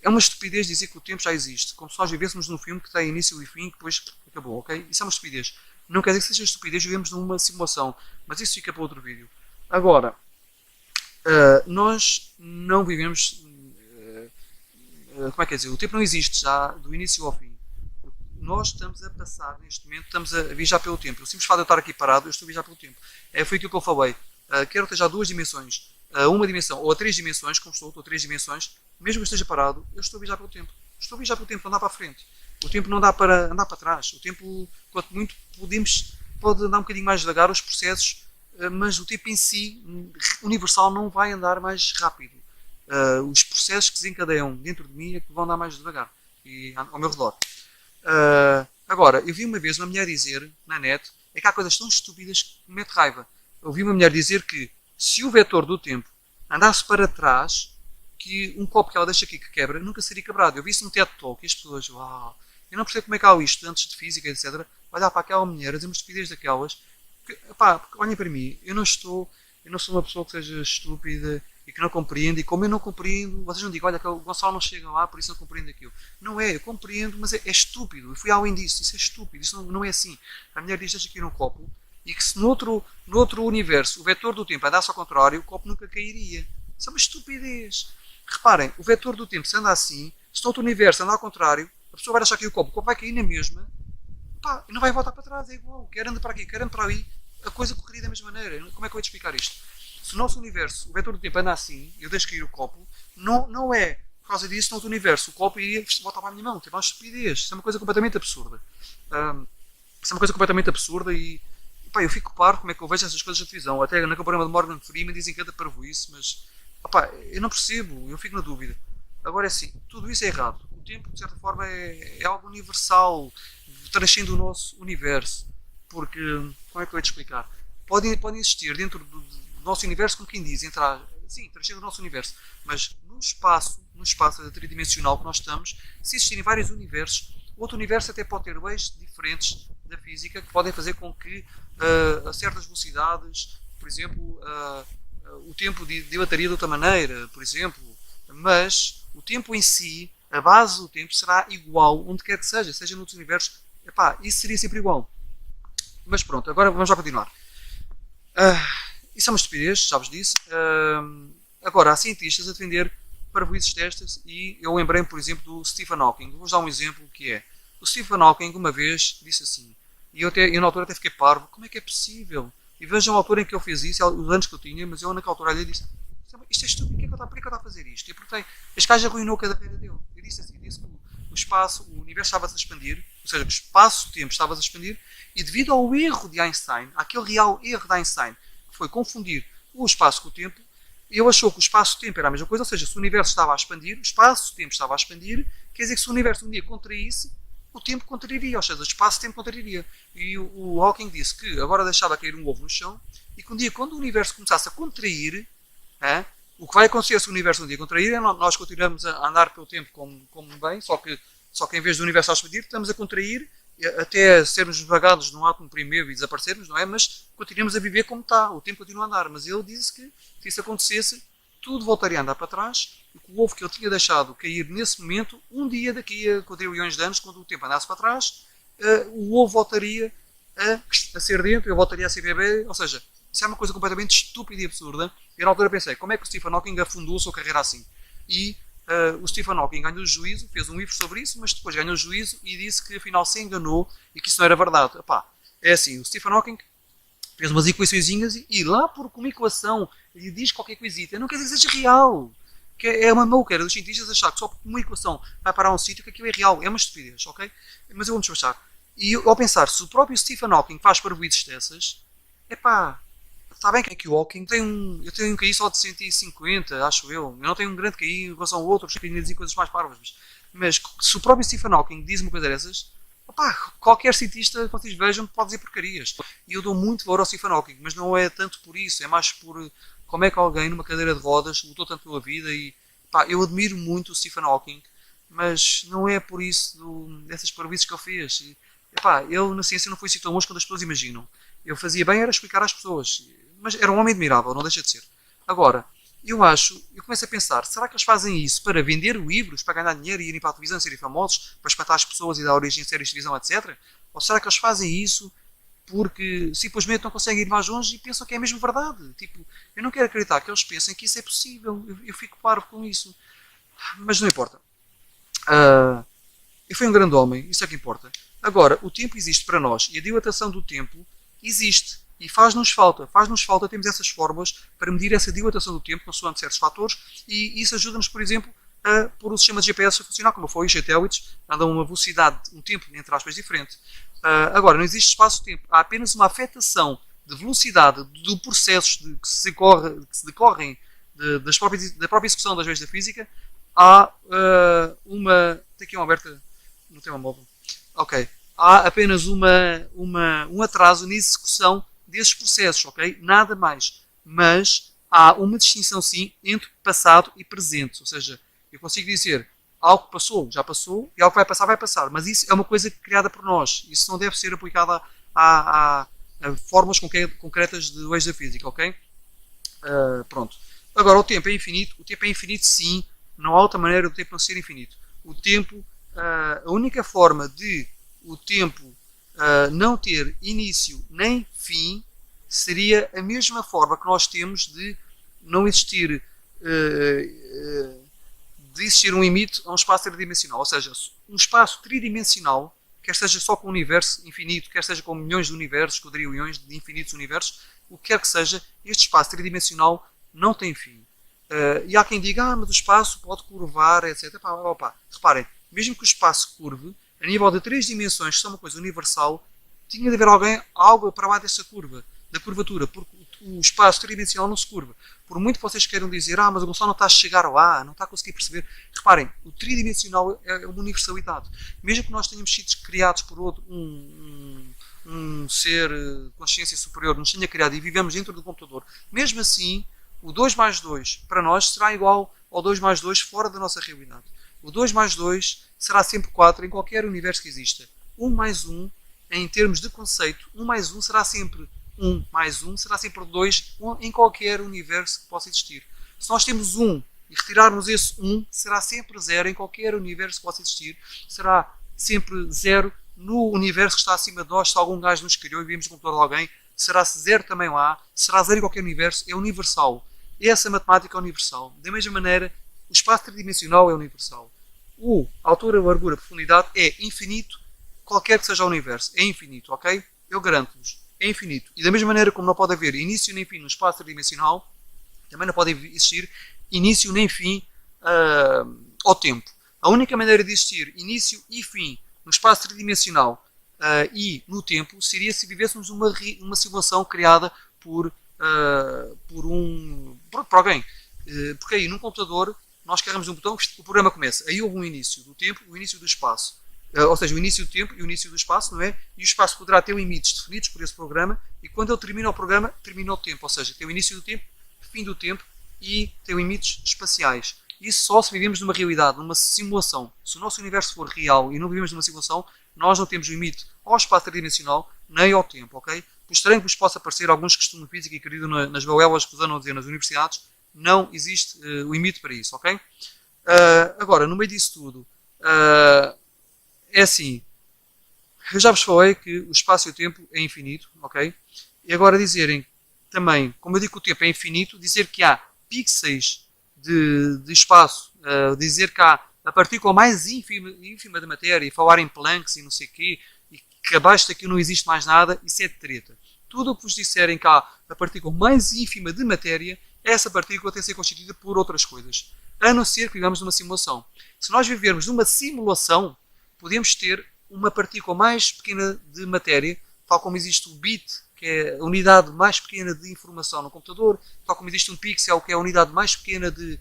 É uma estupidez dizer que o tempo já existe, como se nós vivêssemos num filme que tem início e fim e que depois acabou, ok? Isso é uma estupidez. Não quer dizer que seja estupidez, vivemos numa simulação, mas isso fica para outro vídeo. Agora, nós não vivemos, como é que é dizer, o tempo não existe já do início ao fim. Nós estamos a passar neste momento, estamos a viajar pelo tempo. O simples fato de eu estar aqui parado, eu estou a viajar pelo tempo. Foi aquilo que eu falei. Quero ter já duas dimensões, uma dimensão ou a três dimensões, como estou a três dimensões, mesmo que eu esteja parado, eu estou a viajar pelo tempo. Estou a viajar pelo tempo, não dá para a frente. O tempo não dá para andar para trás. O tempo, quanto muito pode andar um bocadinho mais devagar os processos, mas o tempo em si, universal, não vai andar mais rápido. Os processos que se desencadeiam dentro de mim é que vão andar mais devagar e ao meu redor. Agora, eu vi uma vez uma mulher dizer na net, é que há coisas tão estúpidas que me mete raiva. Eu vi uma mulher dizer que se o vetor do tempo andasse para trás, que um copo que ela deixa aqui que quebra nunca seria quebrado. Eu vi isso no TED Talk e as pessoas, uau, eu não percebo como é que há os estudantes de física, etc. Olhar para aquela mulher, a dizer uma estupidez daquelas. Porque olhem para mim, eu não sou uma pessoa que seja estúpida e que não compreende, e como eu não compreendo, vocês não digam, olha, que o Gonçalo não chega lá, por isso não compreende aquilo. Não é, eu compreendo, mas é estúpido. Eu fui além disso, isso é estúpido, isso não é assim. A mulher diz, deixa aqui num copo, e que se no outro universo o vetor do tempo andasse ao contrário, o copo nunca cairia. Isso é uma estupidez. Reparem, o vetor do tempo, se anda assim, se no outro universo anda ao contrário, a pessoa vai achar que o copo vai cair na mesma, e não vai voltar para trás, é igual. Quer anda para aqui, quer anda para ali, a coisa correria da mesma maneira. Como é que eu vou te explicar isto? Se o nosso universo, o vetor do tempo anda assim, eu deixo cair o copo, não é por causa disso, no outro universo, o copo iria voltar para a minha mão. Tem uma estupidez. Isso é uma coisa completamente absurda. Isso é uma coisa completamente absurda e eu fico parvo como é que eu vejo essas coisas na televisão. Até naquele programa de Morgan Freeman dizem que anda parvoíce, mas eu não percebo, eu fico na dúvida. Agora é assim, tudo isso é errado. O tempo, de certa forma, é algo universal, transcende o nosso universo. Porque, como é que eu vou te explicar? Podem existir dentro do nosso universo, como quem diz, sim, transcende o nosso universo, mas no espaço tridimensional que nós estamos, se existirem vários universos, outro universo até pode ter leis diferentes da física que podem fazer com que a certas velocidades, por exemplo, o tempo dilataria de outra maneira, por exemplo, mas o tempo em si, a base do tempo será igual onde quer que seja noutros universos, isso seria sempre igual. Mas pronto, agora vamos já continuar. Isso é uma estupidez, já vos disse. Agora, há cientistas a defender parvoíces destas e eu lembrei-me, por exemplo, do Stephen Hawking. Vou-vos dar um exemplo que é. O Stephen Hawking uma vez disse assim, e eu na altura até fiquei parvo, como é que é possível? E vejam a altura em que ele fez isso, os anos que eu tinha, mas eu naquela altura lhe disse, isto é estúpido, por que é que ele está a fazer isto? E porque este gajo arruinou a carreira dele. Eu disse assim, disse que o espaço, o universo estava-se a expandir, ou seja, o espaço-tempo estava-se a expandir, e devido ao erro de Einstein, aquele real erro de Einstein, que foi confundir o espaço com o tempo, ele achou que o espaço-tempo era a mesma coisa, ou seja, se o universo estava a expandir, o espaço-tempo estava a expandir, quer dizer que se o universo um dia contraísse, o tempo contrairia, ou seja, o espaço-tempo contrairia. E o Hawking disse que agora deixava cair um ovo no chão e que um dia, quando o universo começasse a contrair, o que vai acontecer se o universo um dia contrair é nós continuamos a andar pelo tempo como bem, só que em vez do universo a expandir, estamos a contrair até sermos esvagados num átomo primeiro e desaparecermos, não é? Mas continuamos a viver como está, o tempo continua a andar. Mas ele disse que, se isso acontecesse, tudo voltaria a andar para trás e que o ovo que ele tinha deixado cair nesse momento, um dia daqui a quadrilhões de anos, quando o tempo andasse para trás, o ovo voltaria a ser dentro, ele voltaria a ser bebê, ou seja, isso é uma coisa completamente estúpida e absurda. E na altura pensei, como é que o Stephen Hawking afundou a sua carreira assim? E o Stephen Hawking ganhou o juízo, fez um livro sobre isso, mas depois ganhou o juízo e disse que afinal se enganou e que isso não era verdade. É assim, o Stephen Hawking fez umas equaçõezinhas e lá por uma equação ele diz qualquer coisita, não quer dizer que seja real. Que é uma maluqueira dos cientistas achar que só por uma equação vai parar um sítio que aquilo é real. É uma estupidez, ok? Mas eu vou-me despachar. E ao pensar, se o próprio Stephen Hawking faz parvoíces dessas, está bem que o Hawking eu tenho um QI só de 150, acho eu. Eu não tenho um grande QI em relação a outros que ainda dizem coisas mais parvas. Mas se o próprio Stephen Hawking diz uma coisa dessas, qualquer cientista que vocês vejam pode dizer porcarias. E eu dou muito valor ao Stephen Hawking, mas não é tanto por isso, é mais por como é que alguém numa cadeira de rodas lutou tanto pela vida e eu admiro muito o Stephen Hawking, mas não é por isso dessas parvoíces que ele fez. Ele na ciência não foi assim tão longe quanto as pessoas imaginam. Ele fazia bem era explicar às pessoas, mas era um homem admirável, não deixa de ser. Agora, eu começo a pensar, será que eles fazem isso para vender livros, para ganhar dinheiro e irem para a televisão, serem famosos, para espantar as pessoas e dar origem a séries de televisão, etc? Ou será que eles fazem isso porque simplesmente não conseguem ir mais longe e pensam que é mesmo verdade. Tipo, eu não quero acreditar que eles pensem que isso é possível. Eu fico parvo com isso. Mas não importa. Eu fui um grande homem, isso é que importa. Agora, o tempo existe para nós e a dilatação do tempo existe. E faz-nos falta. Faz-nos falta, temos essas fórmulas para medir essa dilatação do tempo, consoante certos fatores, e isso ajuda-nos, por exemplo, a pôr o sistema de GPS a funcionar, como foi os satélites, andam a uma velocidade, um tempo, entre aspas, diferente. Agora, não existe espaço-tempo. Há apenas uma afetação de velocidade do processos que se decorrem da própria execução das leis da física. Há uma... Tem aqui uma aberta no tema móvel. Ok. Há apenas um atraso na execução desses processos, ok? Nada mais. Mas há uma distinção, sim, entre passado e presente. Ou seja, eu consigo dizer algo que passou, já passou, e algo que vai passar, vai passar. Mas isso é uma coisa criada por nós. Isso não deve ser aplicado a fórmulas concretas de leis da física, ok? Pronto. Agora, o tempo é infinito. O tempo é infinito, sim. Não há outra maneira do tempo não ser infinito. O tempo, a única forma de o tempo não ter início nem fim seria a mesma forma que nós temos de não existir um limite a um espaço tridimensional. Ou seja, um espaço tridimensional, quer seja só com o universo infinito, quer seja com milhões de universos, quadrilhões de infinitos universos, o que quer que seja, este espaço tridimensional não tem fim. E há quem diga, mas o espaço pode curvar, etc. Reparem, mesmo que o espaço curve, a nível de 3 dimensões, que são uma coisa universal, tinha de haver algo para lá dessa curva, da curvatura, porque o espaço tridimensional não se curva. Por muito que vocês queiram dizer, mas o Gonçalo não está a chegar lá, não está a conseguir perceber. Reparem, o tridimensional é uma universalidade. Mesmo que nós tenhamos sido criados por outro, um ser de consciência superior, nos tenha criado e vivemos dentro do computador, mesmo assim, o 2 mais 2 para nós será igual ao 2 mais 2 fora da nossa realidade. O 2 mais 2 será sempre 4 em qualquer universo que exista. 1 mais 1, em termos de conceito, 1 mais 1 será sempre 1 mais 1, será sempre 2 em qualquer universo que possa existir. Se nós temos 1 e retirarmos esse 1, será sempre 0 em qualquer universo que possa existir. Será sempre 0 no universo que está acima de nós. Se algum gajo nos criou e vimos o computador de alguém, será 0 também lá. Será 0 em qualquer universo. É universal. Essa matemática é universal. Da mesma maneira, o espaço tridimensional é universal. A altura, a largura, a profundidade é infinito, qualquer que seja o universo. É infinito, ok? Eu garanto-vos. É infinito. E da mesma maneira como não pode haver início nem fim no espaço tridimensional, também não pode existir início nem fim ao tempo. A única maneira de existir início e fim no espaço tridimensional e no tempo seria se vivêssemos uma simulação criada por alguém. Porque aí num computador nós carregamos um botão, o programa começa. Aí houve um início do tempo e o início do espaço. Ou seja, o início do tempo e o início do espaço, não é? E o espaço poderá ter limites definidos por esse programa e quando ele termina o programa, termina o tempo. Ou seja, tem o início do tempo, fim do tempo e tem limites espaciais. Isso só se vivemos numa realidade, numa simulação. Se o nosso universo for real e não vivemos numa simulação, nós não temos limite ao espaço tridimensional nem ao tempo, ok? Por estranho que vos possa parecer, alguns que estudam física e acreditam nas balelas que vos andam a dizer nas universidades, não existe limite para isso, ok? Agora, no meio disso tudo, é assim, eu já vos falei que o espaço e o tempo é infinito, ok? E agora dizerem também, como eu digo que o tempo é infinito, dizer que há pixels de espaço, dizer que há a partícula mais ínfima da matéria, e falar em Plancks e não sei o quê, e que abaixo daqui não existe mais nada, isso é de treta. Tudo o que vos disserem que há a partícula mais ínfima de matéria, essa partícula tem de ser constituída por outras coisas. A não ser que vivamos numa simulação. Se nós vivermos numa simulação, podemos ter uma partícula mais pequena de matéria, tal como existe o bit, que é a unidade mais pequena de informação no computador, tal como existe um pixel, que é a unidade mais pequena de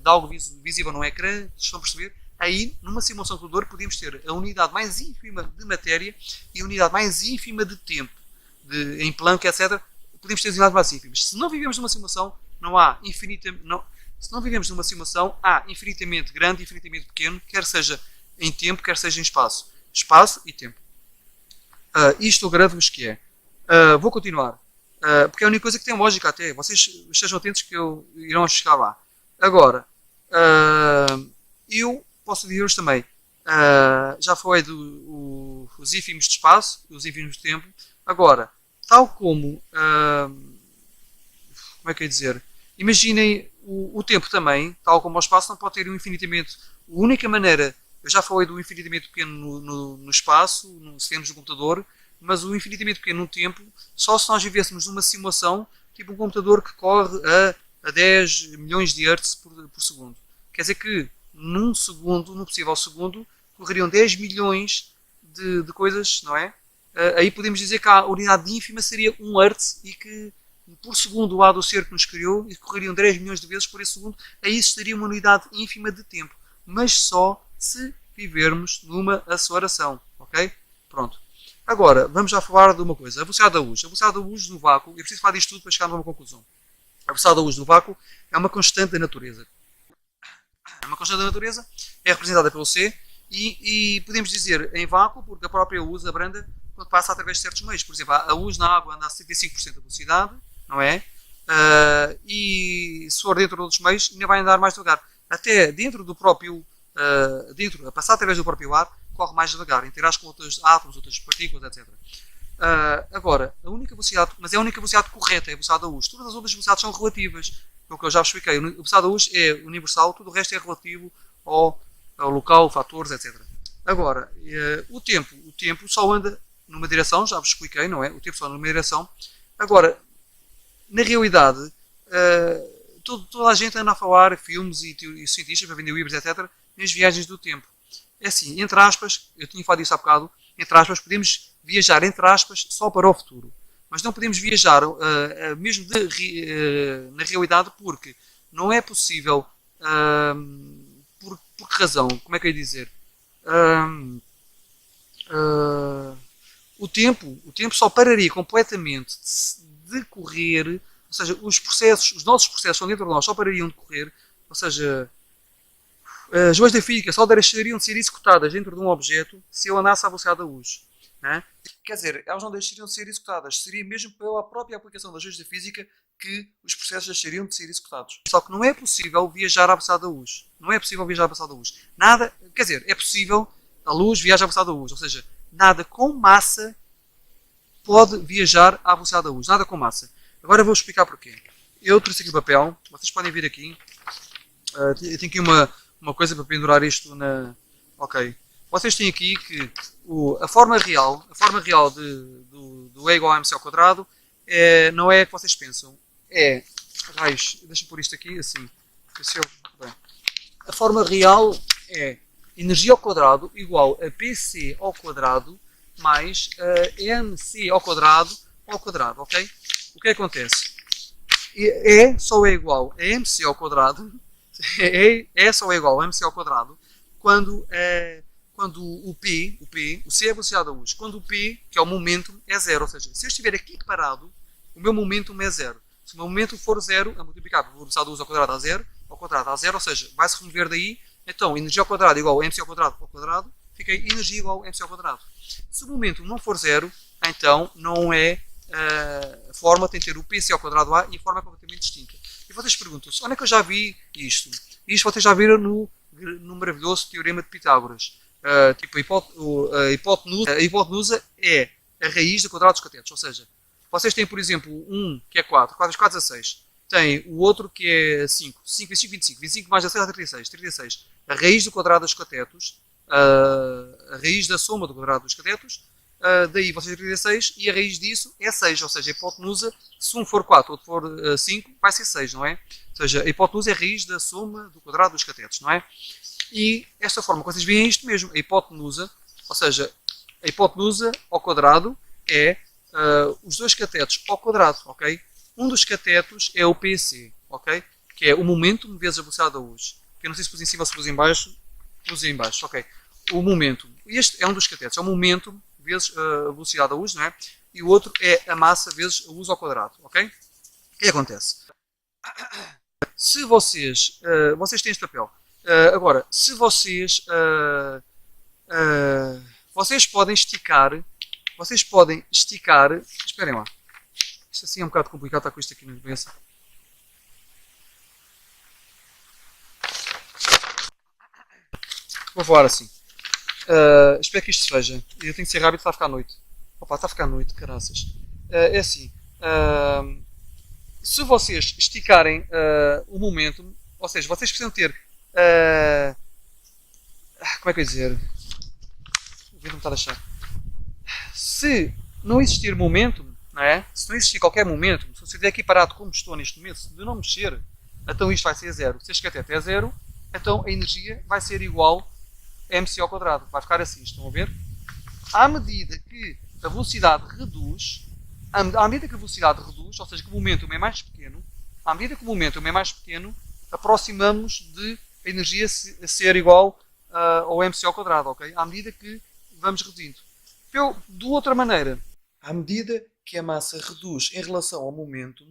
algo visível no ecrã, estão a perceber? Aí, numa simulação de computador, podemos ter a unidade mais ínfima de matéria e a unidade mais ínfima de tempo, em Planck, etc. Podemos ter as unidades mais ínfimas. Se não vivemos numa simulação, se não vivemos numa simulação, há infinitamente grande e infinitamente pequeno, quer seja em tempo, quer seja em espaço. Espaço e tempo. Isto eu garanto-vos que é. Vou continuar. Porque é a única coisa que tem lógica até. Vocês estejam atentos que irão chegar lá. Agora, eu posso dizer-vos também, já falei os ínfimos de espaço e os ínfimos de tempo. Agora, tal como, como é que eu ia dizer? Imaginem o tempo também, tal como o espaço, não pode ter um infinitamente. A única maneira, eu já falei do infinitamente pequeno no espaço, se temos no computador, mas o infinitamente pequeno no tempo, só se nós vivêssemos numa simulação, tipo um computador que corre a 10 milhões de Hz por segundo. Quer dizer que num segundo, num possível segundo, correriam 10 milhões de coisas, não é? Aí podemos dizer que a unidade ínfima seria 1 Hz e que por segundo há do ser que nos criou e correriam 10 milhões de vezes por esse segundo, aí isso seria uma unidade ínfima de tempo. Mas só se vivermos numa aceleração, ok? Pronto. Agora, vamos já falar de uma coisa. A velocidade da luz. A velocidade da luz no vácuo, eu preciso falar disto tudo para chegar a uma conclusão. A velocidade da luz no vácuo é uma constante da natureza. É uma constante da natureza, é representada pelo C, e podemos dizer em vácuo, porque a própria luz abranda quando passa através de certos meios. Por exemplo, a luz na água anda a 75% da velocidade, não é? E se for dentro de outros meios, ainda vai andar mais devagar. Até dentro do próprio, a passar através do próprio ar, corre mais devagar, interage com outros átomos, outras partículas, etc. Agora, a única velocidade, mas é a única velocidade correta, é a velocidade da luz. Todas as outras velocidades são relativas. É o que eu já expliquei. A velocidade da luz é universal, tudo o resto é relativo ao local, fatores, etc. Agora, o tempo só anda numa direção, já vos expliquei, não é? O tempo só anda numa direção. Agora, na realidade, toda a gente anda a falar, filmes e cientistas para vender livros, etc., nas viagens do tempo. É assim, entre aspas, eu tinha falado disso há bocado, entre aspas, podemos viajar, entre aspas, só para o futuro. Mas não podemos viajar mesmo na realidade porque não é possível, por que razão? Como é que eu ia dizer? O tempo só pararia completamente de correr, ou seja, os nossos processos estão dentro de nós, só parariam de correr, ou seja, as leis da física só deixariam de ser executadas dentro de um objeto se ele andasse à velocidade da luz. Né? Quer dizer, elas não deixariam de ser executadas, seria mesmo pela própria aplicação das leis da física que os processos deixariam de ser executados. Só que não é possível viajar à velocidade da luz. Não é possível viajar à velocidade da luz. Nada, quer dizer, é possível a luz viajar à velocidade da luz, ou seja, nada com massa pode viajar à velocidade da luz. Nada com massa. Agora eu vou explicar porquê. Eu trouxe aqui o papel, vocês podem vir aqui. Eu tenho aqui uma coisa para pendurar isto na... Ok. Vocês têm aqui que a forma real do E igual a mc ao quadrado não é a que vocês pensam. É, deixa-me pôr isto aqui assim. A forma real é energia ao quadrado igual a PC ao quadrado mais mc ao quadrado, ok? O que acontece? Só é igual a mc ao quadrado, só é igual a mc ao quadrado quando o C é a velocidade da luz, quando o P, que é o momento, é zero. Ou seja, se eu estiver aqui parado, o meu momento é zero. Se o meu momento for zero, a multiplicar por velocidade da luz ao quadrado dá zero, ou seja, vai-se remover daí. Então, energia ao quadrado igual a mc ao quadrado, fica energia igual a mc ao quadrado. Se o momento não for zero, então não é a forma, tem que ter o PC ao quadrado A e a forma é completamente distinta. E vocês perguntam-se, onde é que eu já vi isto? Isto vocês já viram no maravilhoso teorema de Pitágoras. Tipo, a hipotenusa é a raiz do quadrado dos catetos. Ou seja, vocês têm, por exemplo, um que é 4, 4 vezes 4 é 6. Tem o outro que é 5, 5 vezes 5, 25. 25 mais 16 é 36. 36. A raiz do quadrado dos catetos, a raiz da soma do quadrado dos catetos, daí vocês têm 36 e a raiz disso é 6. Ou seja, a hipotenusa, se um for 4 ou outro for 5, vai ser 6, não é? Ou seja, a hipotenusa é a raiz da soma do quadrado dos catetos, não é? E esta forma que vocês veem é isto mesmo, a hipotenusa, ou seja, a hipotenusa ao quadrado é os dois catetos ao quadrado, ok? Um dos catetos é o PC, ok? Que é o momento vezes a velocidade da luz. Que eu não sei se pus em cima ou se pus em baixo. Pus em baixo, ok. O momento. Este é um dos catetos, é o momento vezes a velocidade da luz, não é? E o outro é a massa vezes a luz ao quadrado, ok? O que acontece? Se vocês têm este papel. Agora, se vocês podem esticar, esperem lá, isto assim é um bocado complicado, está com isto aqui na cabeça. Vou falar assim, Espero que isto se veja. Eu tenho que ser rápido, está a ficar noite. Opa, está a ficar noite, caraças. É assim. Se vocês esticarem o momento, ou seja, vocês precisam ter. Como é que eu ia dizer? Vou tentar achar. Se não existir momento, não é? Se não existir qualquer momento, se você estiver aqui parado como estou neste momento, se eu não mexer, então isto vai ser zero. Se chegar até zero, então a energia vai ser igual a mc ao quadrado. Vai ficar assim, estão a ver? À medida que a velocidade reduz, ou seja, que o momentum é mais pequeno, à medida que o momentum é mais pequeno, aproximamos de a energia ser igual ao mc ao quadrado, ok? À medida que vamos reduzindo. De outra maneira, à medida que a massa reduz em relação ao momentum,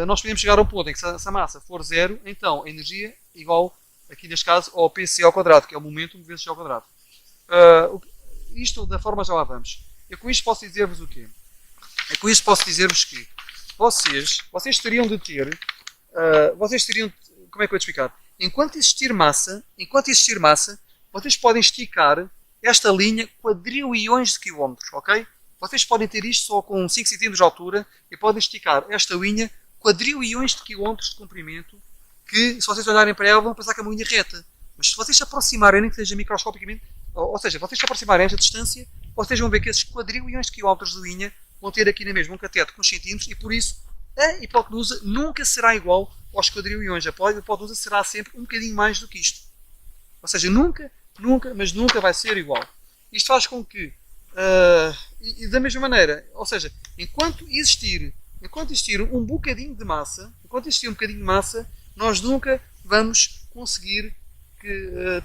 nós podemos chegar a um ponto em que se a massa for zero, então a energia é igual, aqui neste caso, ao pc ao quadrado, que é o momentum vezes c ao quadrado. Isto da forma já lá vamos. Eu com isto posso dizer-vos o quê? Com isto posso dizer-vos que vocês teriam de ter, como é que eu vou te explicar? Enquanto existir massa, vocês podem esticar esta linha quadrilhões de quilómetros, ok? Vocês podem ter isto só com 5 cm de altura e podem esticar esta linha quadrilhões de quilómetros de comprimento, que se vocês olharem para ela vão pensar que é uma linha reta. Mas se vocês se aproximarem, nem que seja microscopicamente, ou seja, vocês se aproximarem a esta distância, vocês vão ver que esses quadrilhões de quilómetros de linha vão ter aqui na mesma um cateto com centímetros e por isso a hipotenusa nunca será igual aos quadrilhões. A hipotenusa será sempre um bocadinho mais do que isto. Ou seja, nunca vai ser igual. Isto faz com que, e da mesma maneira, ou seja, enquanto existir um bocadinho de massa, nós nunca vamos conseguir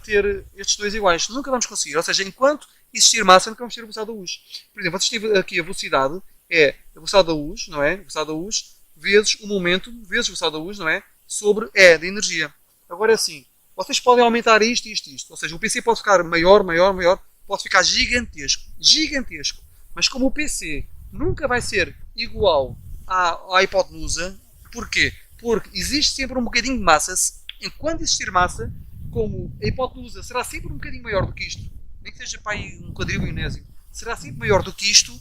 ter estes dois iguais. Nunca vamos conseguir. Ou seja, enquanto existir massa, nunca vamos ter a velocidade da luz. Por exemplo, vocês têm aqui a velocidade, é a velocidade da luz, não é? A velocidade da luz vezes o momento, vezes a velocidade da luz, não é? Sobre E, da energia. Agora é assim, vocês podem aumentar isto. Ou seja, o PC pode ficar maior, pode ficar gigantesco. Mas como o PC nunca vai ser igual à hipotenusa, porquê? Porque existe sempre um bocadinho de massa. Enquanto existir massa, como a hipotenusa será sempre um bocadinho maior do que isto, nem que seja para aí um quadrilionésimo, será sempre maior do que isto,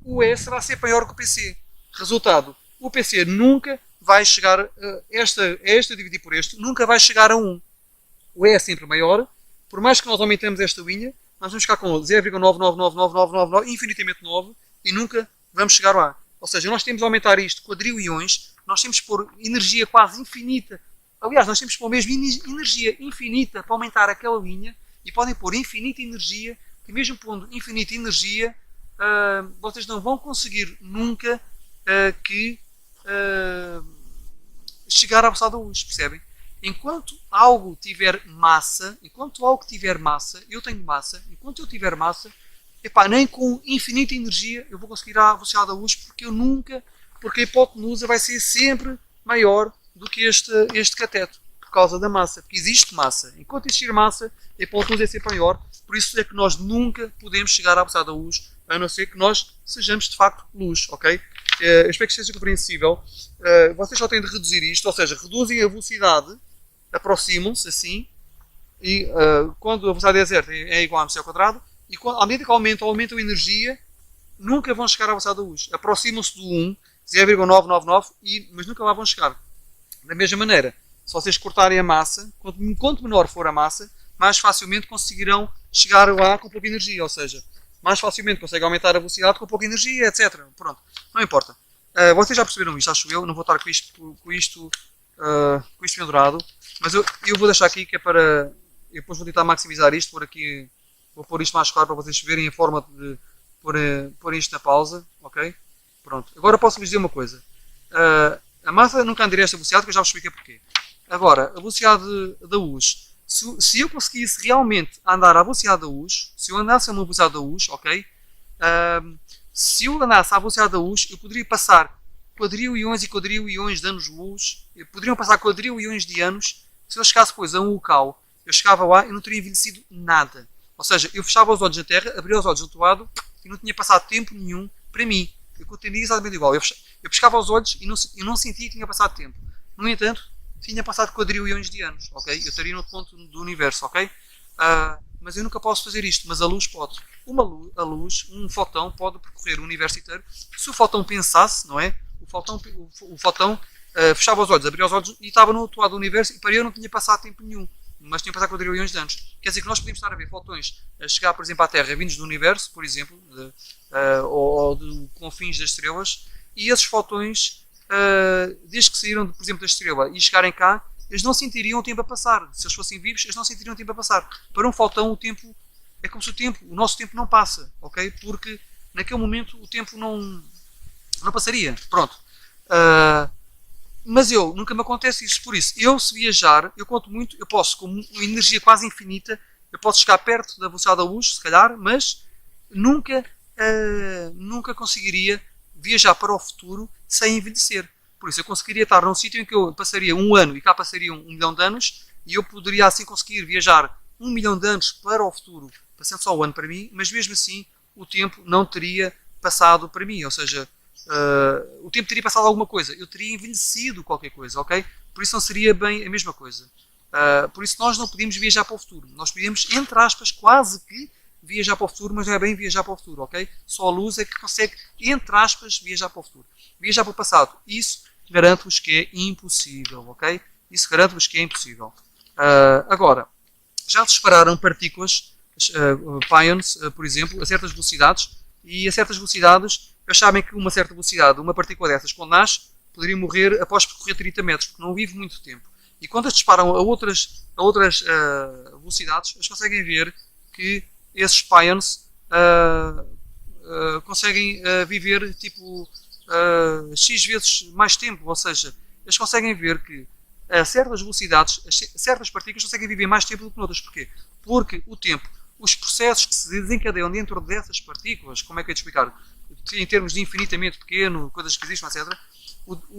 o E será sempre maior que o PC. Resultado, o PC nunca vai chegar a esta dividir por este, nunca vai chegar a 1. O E é sempre maior, por mais que nós aumentemos esta linha, nós vamos ficar com 0,999999 infinitamente 9 e nunca vamos chegar lá. Ou seja, nós temos de aumentar isto quadrilhões, nós temos de pôr energia quase infinita. Aliás, nós temos de pôr mesmo energia infinita para aumentar aquela linha e podem pôr infinita energia, que mesmo pondo infinita energia, vocês não vão conseguir nunca chegar à velocidade da luz, percebem? Enquanto algo tiver massa, eu tenho massa, enquanto eu tiver massa, nem com infinita energia eu vou conseguir a velocidade da luz, porque a hipotenusa vai ser sempre maior do que este cateto, por causa da massa, porque existe massa. Enquanto existir massa, a hipotenusa é sempre maior, por isso é que nós nunca podemos chegar à velocidade da luz, a não ser que nós sejamos de facto luz, ok? Eu espero que seja compreensível. Vocês só têm de reduzir isto, ou seja, reduzem a velocidade, aproximam-se assim, e quando a velocidade é zero é igual a mc ao quadrado, e à medida que aumentam a energia, nunca vão chegar à velocidade da luz. Aproximam-se do 1, 0,999, mas nunca lá vão chegar. Da mesma maneira, se vocês cortarem a massa, quanto menor for a massa, mais facilmente conseguirão chegar lá com pouca energia, ou seja, mais facilmente conseguem aumentar a velocidade com pouca energia, etc. Pronto, não importa. Vocês já perceberam isto, acho eu, não vou estar com isto pendurado, mas eu vou deixar aqui que é para... Eu depois vou tentar maximizar isto, vou pôr isto mais claro para vocês verem a forma de pôr isto na pausa, ok? Pronto, agora posso-vos dizer uma coisa. A massa nunca anda a esta velocidade, que eu já vos expliquei porquê. Agora, a velocidade da luz. Se eu conseguisse realmente andar à velocidade da luz, se eu andasse a uma velocidade da luz, ok? Se eu andasse à velocidade da luz, eu poderia passar quadrilhões e quadrilhões de anos-luz, poderiam passar quadrilhões de anos, se eu chegasse depois a um local, eu chegava lá e não teria envelhecido nada. Ou seja, eu fechava os olhos na Terra, abria os olhos do outro lado e não tinha passado tempo nenhum para mim. Eu continuaria exatamente igual. Eu pescava os olhos e não sentia que tinha passado tempo. No entanto, tinha passado quadrilhões de anos, ok? Eu estaria no outro ponto do universo, ok? Mas mas eu nunca posso fazer isto, mas a luz pode. A luz, um fotão pode percorrer o universo inteiro. Se o fotão pensasse, não é? O fotão fechava os olhos, abria os olhos e estava no outro lado do universo e para eu não tinha passado tempo nenhum, mas tinha passado quadrilhões de anos. Quer dizer que nós podemos estar a ver fotões a chegar, por exemplo, à Terra vindos do universo, por exemplo, ou de confins das estrelas, e esses fotões, desde que saíram, por exemplo, da estrela e chegarem cá, eles não sentiriam o tempo a passar. Se eles fossem vivos, eles não sentiriam o tempo a passar. Para um fotão, o tempo é como se o nosso tempo não passa, ok? Porque naquele momento o tempo não passaria. Pronto. Mas nunca me acontece isso. Por isso, se viajar, eu conto muito, eu posso, com uma energia quase infinita, eu posso chegar perto da velocidade da luz, se calhar, mas nunca conseguiria viajar para o futuro sem envelhecer. Por isso, eu conseguiria estar num sítio em que eu passaria 1 ano e cá passaria 1 milhão de anos, e eu poderia assim conseguir viajar 1 milhão de anos para o futuro, passando só 1 ano para mim, mas mesmo assim o tempo não teria passado para mim, ou seja, o tempo teria passado alguma coisa, eu teria envelhecido qualquer coisa, ok? Por isso não seria bem a mesma coisa. Por isso nós não podemos viajar para o futuro, nós podemos, entre aspas, quase que viajar para o futuro, mas não é bem viajar para o futuro, ok? Só a luz é que consegue, entre aspas, viajar para o futuro. Viajar para o passado, isso garanto-vos que é impossível, ok? Isso garanto-vos que é impossível. Agora, já dispararam partículas, pions, por exemplo, a certas velocidades, e a certas velocidades, eles sabem que uma certa velocidade, uma partícula dessas, quando nasce, poderia morrer após percorrer 30 metros, porque não vive muito tempo. E quando eles disparam a outras velocidades, eles conseguem ver que esses pions conseguem viver tipo X vezes mais tempo, ou seja, eles conseguem ver que a certas velocidades, certas partículas conseguem viver mais tempo do que noutras. Porquê? Porque o tempo, os processos que se desencadeiam dentro dessas partículas, como é que eu ia te explicar? Em termos de infinitamente pequeno, coisas que existem, etc.,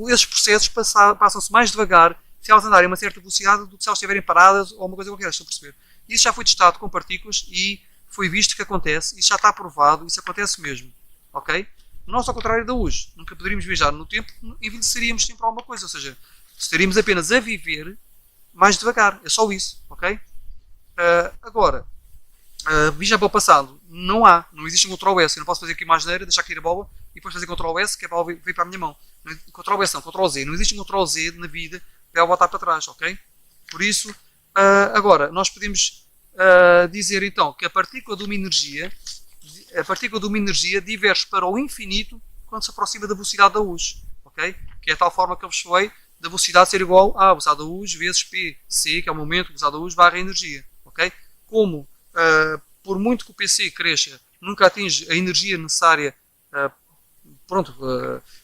esses processos passam-se mais devagar se elas andarem a uma certa velocidade do que se elas estiverem paradas ou uma coisa qualquer, estão a perceber? Isso já foi testado com partículas e foi visto que acontece, isso já está provado, isso acontece mesmo, ok? Nós, ao contrário da luz, nunca poderíamos viajar no tempo, envelheceríamos sempre alguma coisa, ou seja, estaríamos apenas a viver mais devagar, é só isso, ok? Agora, viajar para o passado, não existe um Ctrl+S, eu não posso fazer aqui mais neira, deixar cair a bola e depois fazer Ctrl+S, que é para ela vir para a minha mão. Ctrl+S não, Ctrl+Z, não existe um Ctrl+Z na vida para ela voltar para trás, ok? Por isso, agora, nós podemos dizer então que a partícula de uma energia diverge para o infinito quando se aproxima da velocidade da luz, ok? Que é a tal forma que eu vos falei da velocidade ser igual à velocidade da luz vezes PC, que é o momento, velocidade da luz barra energia, ok? Como por muito que o PC cresça, nunca atinge a energia necessária,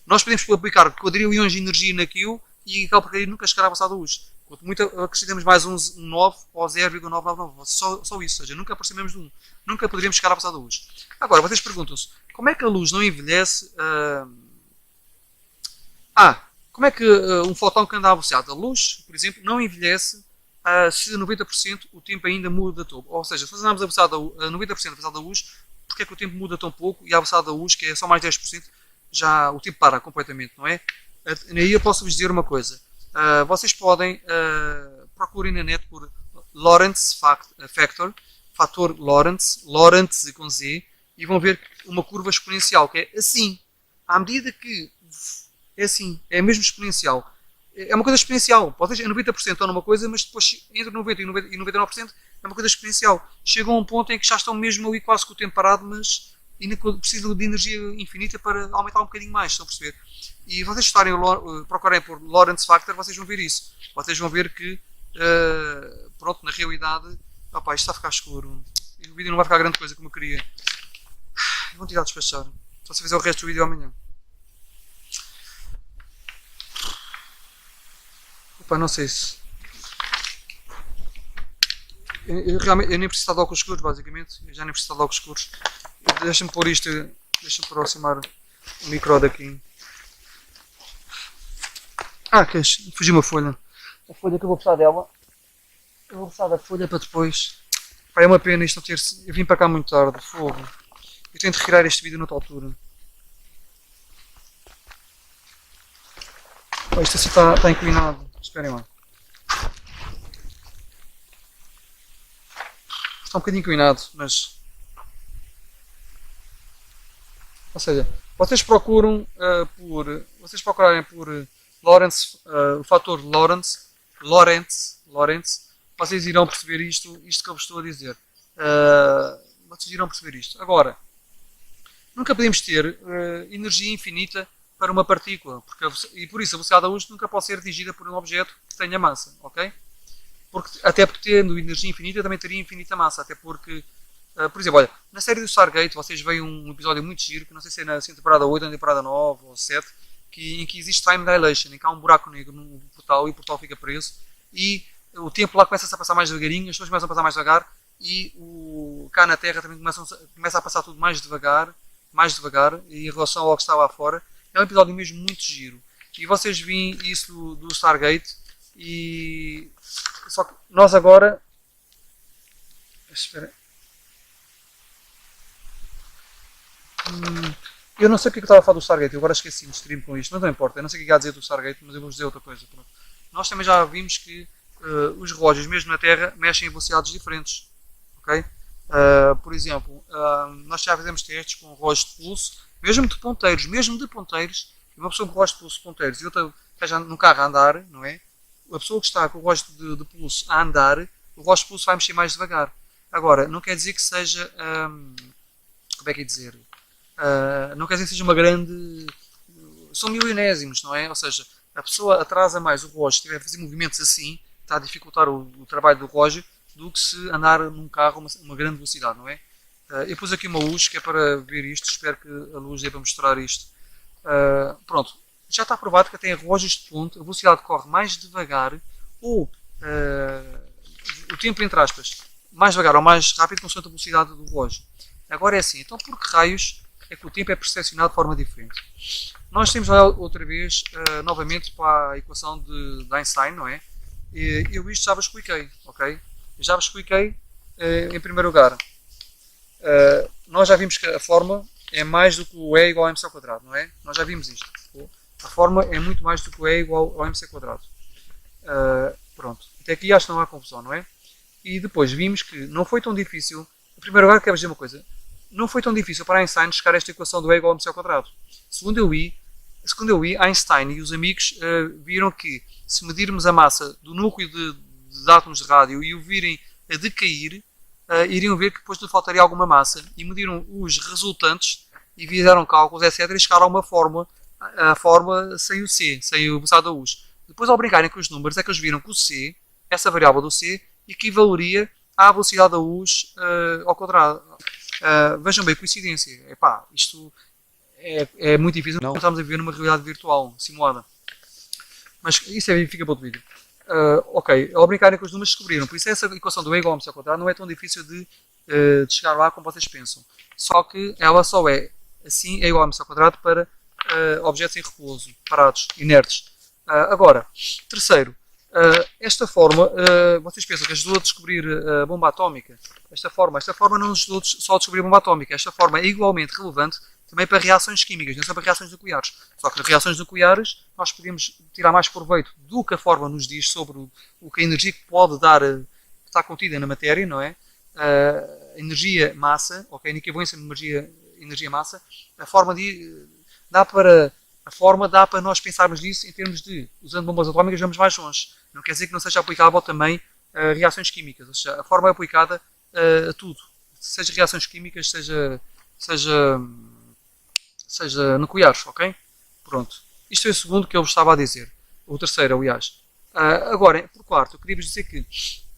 nós podemos aplicar quadrilhões de energia naquilo e aquela porcaria nunca chegará à velocidade da luz. Quanto muito acrescentamos mais um 9 ou 0,999, só isso, ou seja, nunca aproximamos de 1. Nunca poderíamos chegar à velocidade da luz. Agora, vocês perguntam-se, como é que a luz não envelhece? Como é que um fotão que anda à velocidade da luz, por exemplo, não envelhece se a 90% o tempo ainda muda todo? Ou seja, se nós andamos a 90% da velocidade da luz, porque é que o tempo muda tão pouco e a velocidade da luz, que é só mais 10%, já o tempo para completamente, não é? Aí eu posso vos dizer uma coisa. Vocês podem procurem na net por Lorentz Factor, fator Lorentz com Z, e vão ver uma curva exponencial, que é assim. À medida que é assim, é mesmo exponencial. É uma coisa exponencial. Vocês 90% estão numa coisa, mas depois entre 90% e 99% é uma coisa exponencial. Chegam a um ponto em que já estão mesmo ali quase com o tempo parado, mas ainda precisam de energia infinita para aumentar um bocadinho mais, estão a perceber? E vocês procurarem por Lorentz Factor, vocês vão ver isso. Vocês vão ver que, na realidade, isto está a ficar escuro. E o vídeo não vai ficar grande coisa como eu queria. Vou tirar a despachar. Só se fizer o resto do vídeo amanhã. Não sei se... Eu nem preciso estar de óculos escuros, basicamente. Eu já nem preciso estar de óculos escuros. Deixa-me pôr isto... Deixa-me aproximar o micro daqui. Fugiu uma folha. A folha que eu vou precisar dela. Eu vou precisar da folha para depois. É uma pena isto não ter... Eu vim para cá muito tarde. Fogo. Eu tenho de retirar este vídeo noutra altura. Isto assim está inclinado. Esperem lá. Está um bocadinho inclinado, mas... Ou seja, vocês procuram vocês procurarem por Lorentz, o fator Lorentz, vocês irão perceber isto que eu vos estou a dizer. Vocês irão perceber isto. Agora, nunca podemos ter energia infinita para uma partícula, e por isso a velocidade da luz nunca pode ser atingida por um objeto que tenha massa, ok? Até porque tendo energia infinita também teria infinita massa, até porque, por exemplo, olha, na série do Stargate vocês veem um episódio muito giro, que não sei se é na temporada 8, na temporada 9 ou 7, em que existe time dilation, em que há um buraco negro no portal e o portal fica preso e o tempo lá começa a passar mais devagarinho, as pessoas começam a passar mais devagar e cá na Terra também começa a passar tudo mais devagar em relação ao que está lá fora. É um episódio mesmo muito giro. E vocês veem isso do Stargate e... Só que nós agora... Espera. Eu não sei porque eu estava a falar do Stargate, eu agora esqueci de stream com isto, mas não importa, eu não sei o que ia dizer do Stargate, mas eu vou dizer outra coisa. Pronto. Nós também já vimos que os relógios, mesmo na Terra, mexem em velocidades diferentes. Okay? Por exemplo, nós já fizemos testes com relógios de pulso, mesmo de ponteiros, uma pessoa com relógio de pulso de ponteiros e outra que esteja no carro a andar, não é? A pessoa que está com o relógio de pulso a andar, o relógio de pulso vai mexer mais devagar. Agora, não quer dizer que seja, como é que é dizer? Não quer dizer que seja uma grande... São milionésimos, não é? Ou seja, a pessoa atrasa mais o relógio, se estiver a fazer movimentos assim, está a dificultar o trabalho do relógio, do que se andar num carro uma grande velocidade, não é? Eu pus aqui uma luz que é para ver isto, espero que a luz dê para mostrar isto. Pronto, já está provado que até em relógios de ponto a velocidade corre mais devagar ou o tempo entre aspas, mais devagar ou mais rápido consoante a velocidade do relógio. Agora é assim, então por que raios é que o tempo é percepcionado de forma diferente? Nós temos lá outra vez, novamente, para a equação de Einstein, não é? Eu isto já vos expliquei, ok? Eu já vos expliquei, em primeiro lugar, nós já vimos que a fórmula é mais do que o E igual a mc ao quadrado, não é? Nós já vimos isto. A fórmula é muito mais do que o E igual ao mc quadrado. Pronto, até aqui acho que não há confusão, não é? E depois vimos que não foi tão difícil, em primeiro lugar quero dizer uma coisa, não foi tão difícil para Einstein chegar a esta equação do E igual a mc ao quadrado. Segundo eu vi, Einstein e os amigos viram que se medirmos a massa do núcleo de átomos de rádio e o virem a decair, iriam ver que depois lhe faltaria alguma massa e mediram os resultantes e fizeram cálculos, etc. e chegaram a uma fórmula, a fórmula sem o C, sem o velocidade da luz. Depois, ao brincarem com os números, é que eles viram que o C, essa variável do C, equivaleria à velocidade da luz ao quadrado. Vejam bem, coincidência. Epá, isto é muito difícil. Não estamos a viver numa realidade virtual, simulada. Mas isso fica para outro vídeo. Ok, ao brincarem com os números descobriram. Por isso essa equação do E igual a mc ao quadrado não é tão difícil de chegar lá como vocês pensam. Só que ela só é assim, E igual a mc ao quadrado para objetos em repouso, parados, inertes. Agora, terceiro, esta forma, vocês pensam que ajudou a descobrir a bomba atómica? Esta forma não ajudou só a descobrir a bomba atómica. Esta forma é igualmente relevante também para reações químicas, não só para reações nucleares. Só que nas reações nucleares nós podemos tirar mais proveito do que a forma nos diz sobre o que a energia que pode dar, que está contida na matéria, não é? Energia-massa, ok? A equivalência de energia-massa, a forma dá para nós pensarmos nisso em termos de, usando bombas atómicas, vamos mais longe. Não quer dizer que não seja aplicável também a reações químicas, ou seja, a forma é aplicada a tudo, seja reações químicas, seja nucleares, ok? Pronto. Isto é o segundo que eu estava a dizer. O terceiro, aliás. Agora, por quarto, eu queria vos dizer que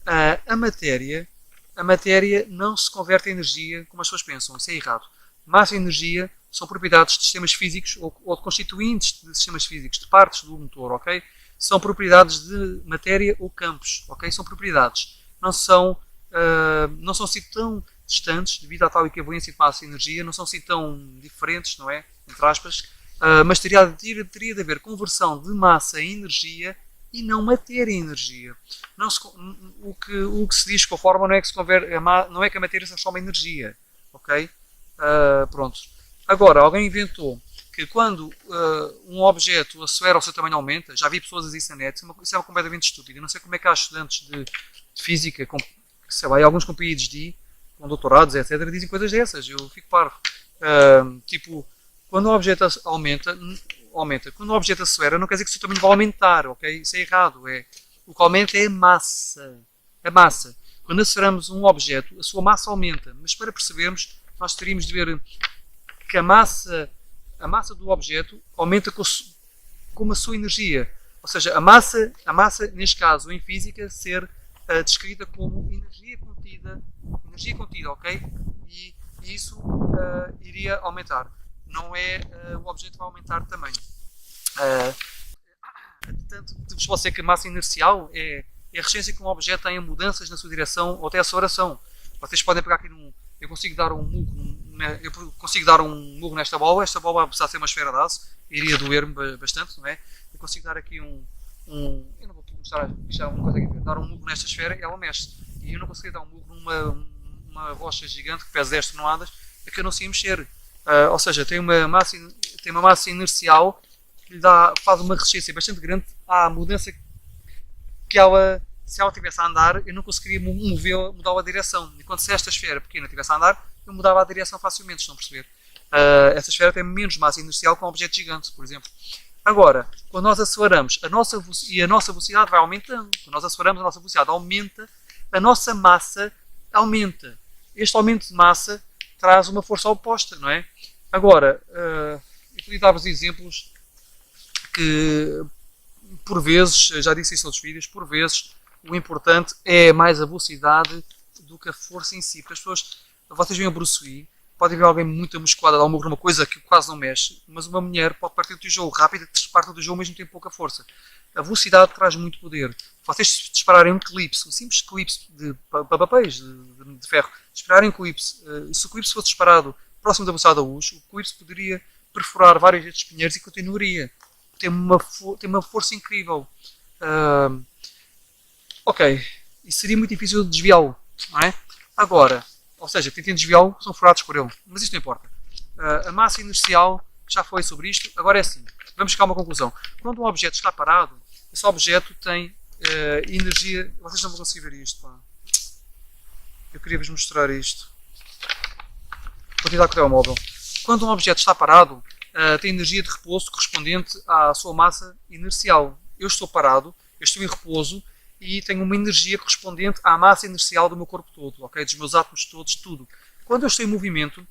a matéria não se converte em energia como as pessoas pensam. Isso é errado. Massa e energia são propriedades de sistemas físicos ou de constituintes de sistemas físicos, de partes do motor, ok? São propriedades de matéria ou campos, ok? São propriedades. Não são assim tão distantes, devido à tal equivalência de massa e energia, não são assim tão diferentes, não é? Entre aspas, mas teria de haver conversão de massa em energia e não matéria em energia. O que se diz com a forma não é que se converte, não é que a matéria se transforma em energia, ok? Pronto. Agora, alguém inventou que quando um objeto acelera, o seu tamanho aumenta. Já vi pessoas a dizer isso na net, isso é completamente estúpido. Eu não sei como é que há estudantes de física, sei lá, e alguns com PhD com doutorados, etc., dizem coisas dessas. Eu fico parvo. Tipo, quando o objeto aumenta. Quando o objeto acelera, não quer dizer que o seu tamanho vai aumentar, ok? Isso é errado. O que aumenta é a massa. A massa. Quando aceleramos um objeto, a sua massa aumenta. Mas para percebermos, nós teríamos de ver que a massa do objeto aumenta com a sua energia. Ou seja, a massa, neste caso, em física, ser descrita como energia contida, ok? E isso iria aumentar. Não é o objeto vai aumentar de tamanho. Tanto vos posso dizer que a massa inercial é a resistência que um objeto tem a mudanças na sua direção ou até a aceleração. Vocês podem pegar aqui eu consigo dar um murro nesta bola. Esta bola, apesar de ser uma esfera de aço, iria doer-me bastante, não é? Eu consigo dar aqui eu não vou mostrar, já não consegue ver, dar um murro nesta esfera e ela mexe. E eu não consigo dar um murro numa rocha gigante que pesa 10 toneladas, é que eu não sei mexer. Ou seja, tem uma massa inercial que lhe faz uma resistência bastante grande à mudança que ela, se ela estivesse a andar, eu não conseguiria mudar a direção. Enquanto se esta esfera pequena estivesse a andar, eu mudava a direção facilmente, estão a perceber? Esta esfera tem menos massa inercial que um objeto gigante, por exemplo. Agora, quando nós aceleramos, a nossa velocidade vai aumentando. Quando nós aceleramos, a nossa velocidade aumenta, a nossa massa aumenta. Este aumento de massa traz uma força oposta, não é? Agora, eu podia dar-vos exemplos que, por vezes, já disse isso em outros vídeos, por vezes o importante é mais a velocidade do que a força em si. Porque as pessoas, vocês veem o Bruce Lee, podem ver alguém muito musculado a dar um murro numa coisa que quase não mexe, mas uma mulher pode partir do tijolo rápido e parte do tijolo mesmo tem pouca força. A velocidade traz muito poder. Vocês dispararem um clipe, um simples clipe para papéis de ferro, dispararem um clipe, se o clipe fosse disparado próximo da velocidade da luz, o clipe poderia perfurar vários destes pinheiros e continuaria. Tem uma força incrível. Ok, e seria muito difícil de desviá-lo, não é? Agora, ou seja, tentem desviá-lo, são furados por ele. Mas isto não importa. A massa inercial, já falei sobre isto, agora é assim. Vamos chegar a uma conclusão. Quando um objeto está parado, esse objeto tem energia. Vocês não vão conseguir ver isto, pá. Eu queria vos mostrar isto. Vou tentar com o telemóvel. Quando um objeto está parado, tem energia de repouso correspondente à sua massa inercial. Eu estou parado, eu estou em repouso e tenho uma energia correspondente à massa inercial do meu corpo todo, ok? Dos meus átomos todos, tudo. Quando eu estou em movimento,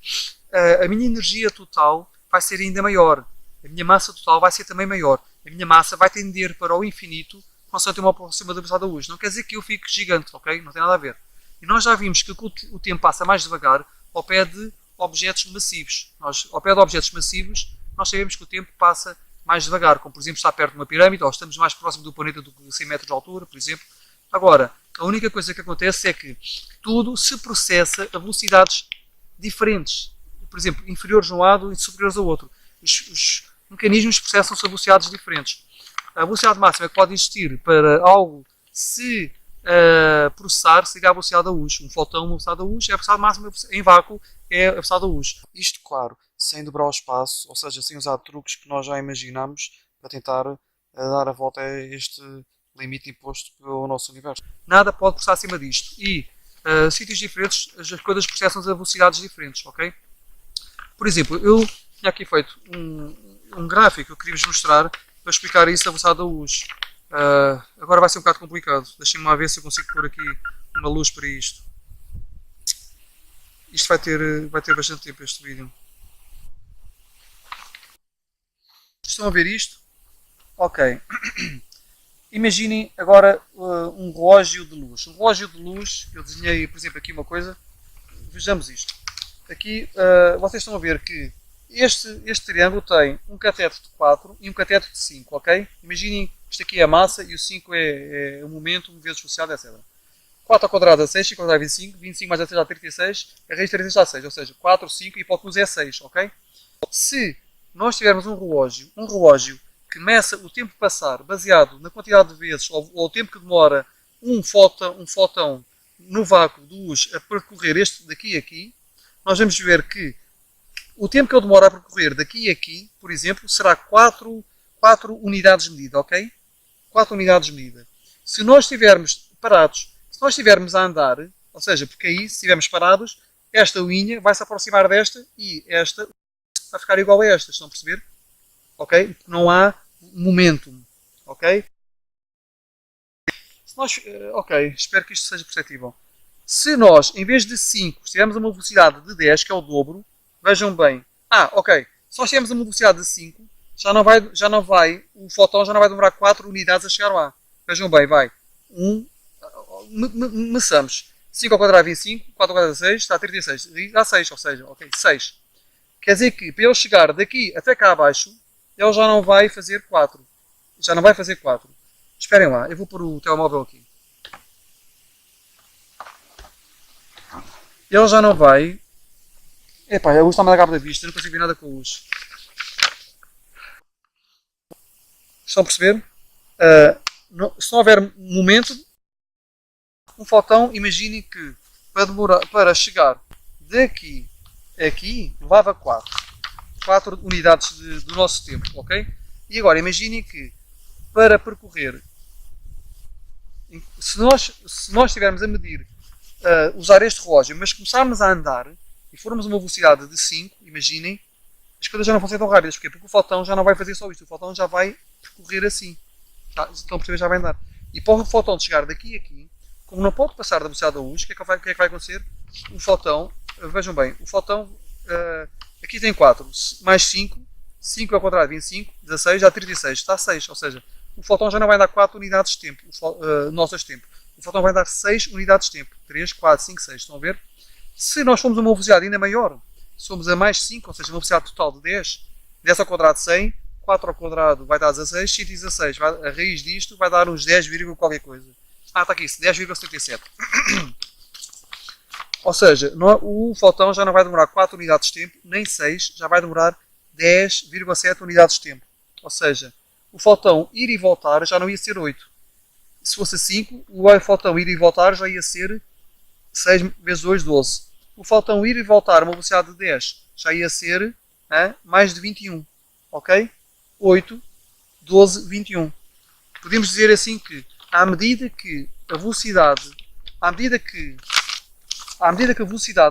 a minha energia total vai ser ainda maior. A minha massa total vai ser também maior. A minha massa vai tender para o infinito consoante uma aproximação da velocidade da luz. Não quer dizer que eu fique gigante, ok? Não tem nada a ver. E nós já vimos que o tempo passa mais devagar ao pé de objetos massivos. Ao pé de objetos massivos, nós sabemos que o tempo passa mais devagar, como por exemplo está perto de uma pirâmide, ou estamos mais próximo do planeta do que 100 metros de altura, por exemplo. Agora, a única coisa que acontece é que tudo se processa a velocidades diferentes. Por exemplo, inferiores de um lado e superiores ao outro. Os mecanismos processam-se a velocidades diferentes. A velocidade máxima que pode existir para algo se processar seria a velocidade da luz. Um fotão, a velocidade da luz, é a velocidade máxima em vácuo, é a velocidade da luz. Isto, claro, sem dobrar o espaço, ou seja, sem usar truques que nós já imaginamos para tentar dar a volta a este limite imposto pelo nosso universo. Nada pode processar acima disto. E sítios diferentes, as coisas processam-se a velocidades diferentes, ok? Por exemplo, eu tinha aqui feito um gráfico que eu queria vos mostrar para explicar isso, a velocidade da luz. Agora vai ser um bocado complicado. Deixem-me lá ver se eu consigo pôr aqui uma luz para isto. Isto vai ter bastante tempo, este vídeo. Estão a ver isto? Ok. Imaginem agora um relógio de luz. Um relógio de luz, eu desenhei, por exemplo, aqui uma coisa. Vejamos isto. Aqui vocês estão a ver que este triângulo tem um cateto de 4 e um cateto de 5, ok? Imaginem, isto aqui é a massa e o 5 é o momento, vezes velocidade, etc. 4 ao quadrado é 6, 5 ao quadrado é 25, 25 mais 6 dá 36, a raiz de 36 dá 6, ou seja, 4, 5 e hipótenuse é 6, ok? Se nós tivermos um relógio que meça o tempo passar baseado na quantidade de vezes ou o tempo que demora um fóton no vácuo de luz a percorrer este daqui a aqui, nós vamos ver que o tempo que ele demora a percorrer daqui a aqui, por exemplo, será 4 unidades de medida, ok? 4 unidades de medida. Se nós estivermos parados, se nós estivermos a andar, Ou seja, porque aí, se estivermos parados, esta linha vai se aproximar desta e esta vai ficar igual a esta. Estão a perceber? Ok? Porque não há momentum. Ok? Se nós, ok, espero que isto seja perceptível. Se nós, em vez de 5, tivermos uma velocidade de 10, que é o dobro, vejam bem. Ok. Se nós tivermos uma velocidade de 5, o fotão já não vai demorar 4 unidades a chegar lá. Vejam bem, vai. Meçamos. 5 ao quadrado é 25, 4 ao quadrado é 6, está a 36. Dá 6, ou seja, ok, 6. Quer dizer que para ele chegar daqui até cá abaixo, ele já não vai fazer 4. Já não vai fazer 4. Esperem lá, eu vou pôr o telemóvel aqui. Ele já não vai. Epá, a luz está-me a dar cabo da vista, não consigo ver nada com a luz. Estão a perceber? Se não houver momento, um fotão, imaginem que para chegar daqui a aqui, levava 4 unidades do nosso tempo, ok? E agora, imaginem que para percorrer, se nós estivermos a medir, usar este relógio, mas começarmos a andar e formos a uma velocidade de 5, imaginem, as coisas já não vão ser tão rápidas. Porquê? Porque o fotão já não vai fazer só isto, o fotão já vai percorrer assim. Estão a perceber? Já vai andar. E para o fotão chegar daqui a aqui, como não pode passar da velocidade da luz, o que é que vai acontecer? O fotão, vejam bem, o fotão, aqui tem 4, mais 5, 5 ao quadrado, 25, 16, dá 36, está a 6, ou seja, o fotão já não vai dar 4 unidades de tempo, nossas tempo. O fotão vai dar 6 unidades de tempo, 3, 4, 5, 6, estão a ver? Se nós formos a uma velocidade ainda maior, somos a mais 5, ou seja, uma velocidade total de 10, 10 ao quadrado 100, 4 ao quadrado vai dar 16, 116, a raiz disto vai dar uns 10, qualquer coisa. Está aqui, 10,77. Ou seja, o fotão já não vai demorar 4 unidades de tempo, nem 6, já vai demorar 10,7 unidades de tempo. Ou seja, o fotão ir e voltar já não ia ser 8. Se fosse 5, o fotão ir e voltar já ia ser 6 vezes 2, 12. O fotão ir e voltar a uma velocidade de 10 já ia ser mais de 21. Ok? 8, 12, 21. Podemos dizer assim que à medida que a velocidade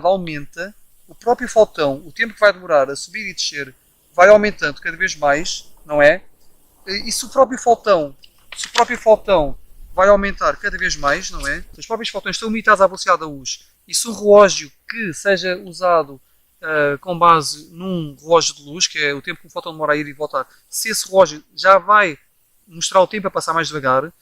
aumenta, o próprio fotão, o tempo que vai demorar a subir e descer, vai aumentando cada vez mais, não é? E se o próprio fotão vai aumentar cada vez mais, não é? Os próprios fotões estão limitados à velocidade da luz. E se um relógio que seja usado com base num relógio de luz, que é o tempo que o fotão demora a ir e voltar, se esse relógio já vai mostrar o tempo a passar mais devagar,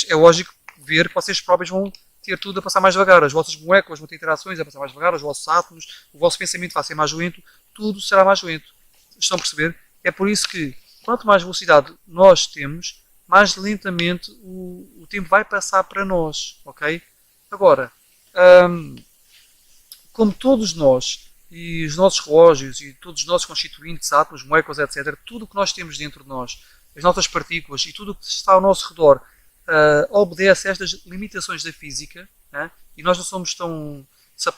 é lógico ver que vocês próprios vão ter tudo a passar mais devagar. As vossas moléculas vão ter interações a passar mais devagar, os vossos átomos, o vosso pensamento vai ser mais lento, tudo será mais lento. Estão a perceber? É por isso que quanto mais velocidade nós temos, mais lentamente o tempo vai passar para nós. Ok? Agora, como todos nós, e os nossos relógios, e todos os nossos constituintes, átomos, moléculas, etc., tudo o que nós temos dentro de nós, as nossas partículas e tudo o que está ao nosso redor, obedece a estas limitações da física, né? E nós não somos tão... Se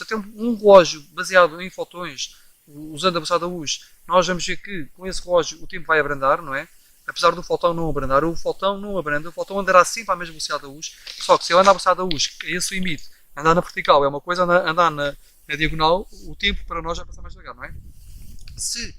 tem um relógio baseado em fotões, usando a velocidade da luz, nós vamos ver que com esse relógio o tempo vai abrandar, não é? Apesar do fotão não abrandar, o fotão não abranda, o fotão andará sempre à mesma velocidade da luz, só que se ele andar à velocidade da luz, é esse o limite. Andar na vertical é uma coisa, andar na diagonal, o tempo para nós vai passar mais devagar, não é? Se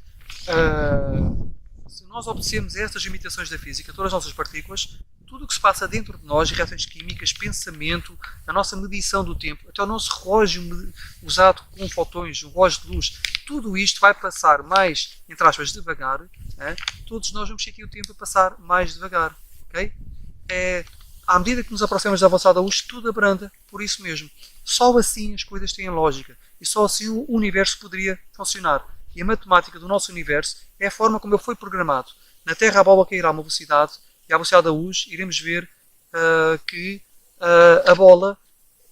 nós obedecemos a estas limitações da física, todas as nossas partículas, tudo o que se passa dentro de nós, reações químicas, pensamento, a nossa medição do tempo, até o nosso relógio usado com fotões, o relógio de luz, tudo isto vai passar mais, entre aspas, devagar. Todos nós vamos sentir o tempo a passar mais devagar. Okay? À medida que nos aproximamos da velocidade da luz, tudo abranda, por isso mesmo. Só assim as coisas têm lógica. E só assim o universo poderia funcionar. E a matemática do nosso universo é a forma como ele foi programado. Na Terra a bola cairá a uma velocidade e à velocidade da luz iremos ver que a bola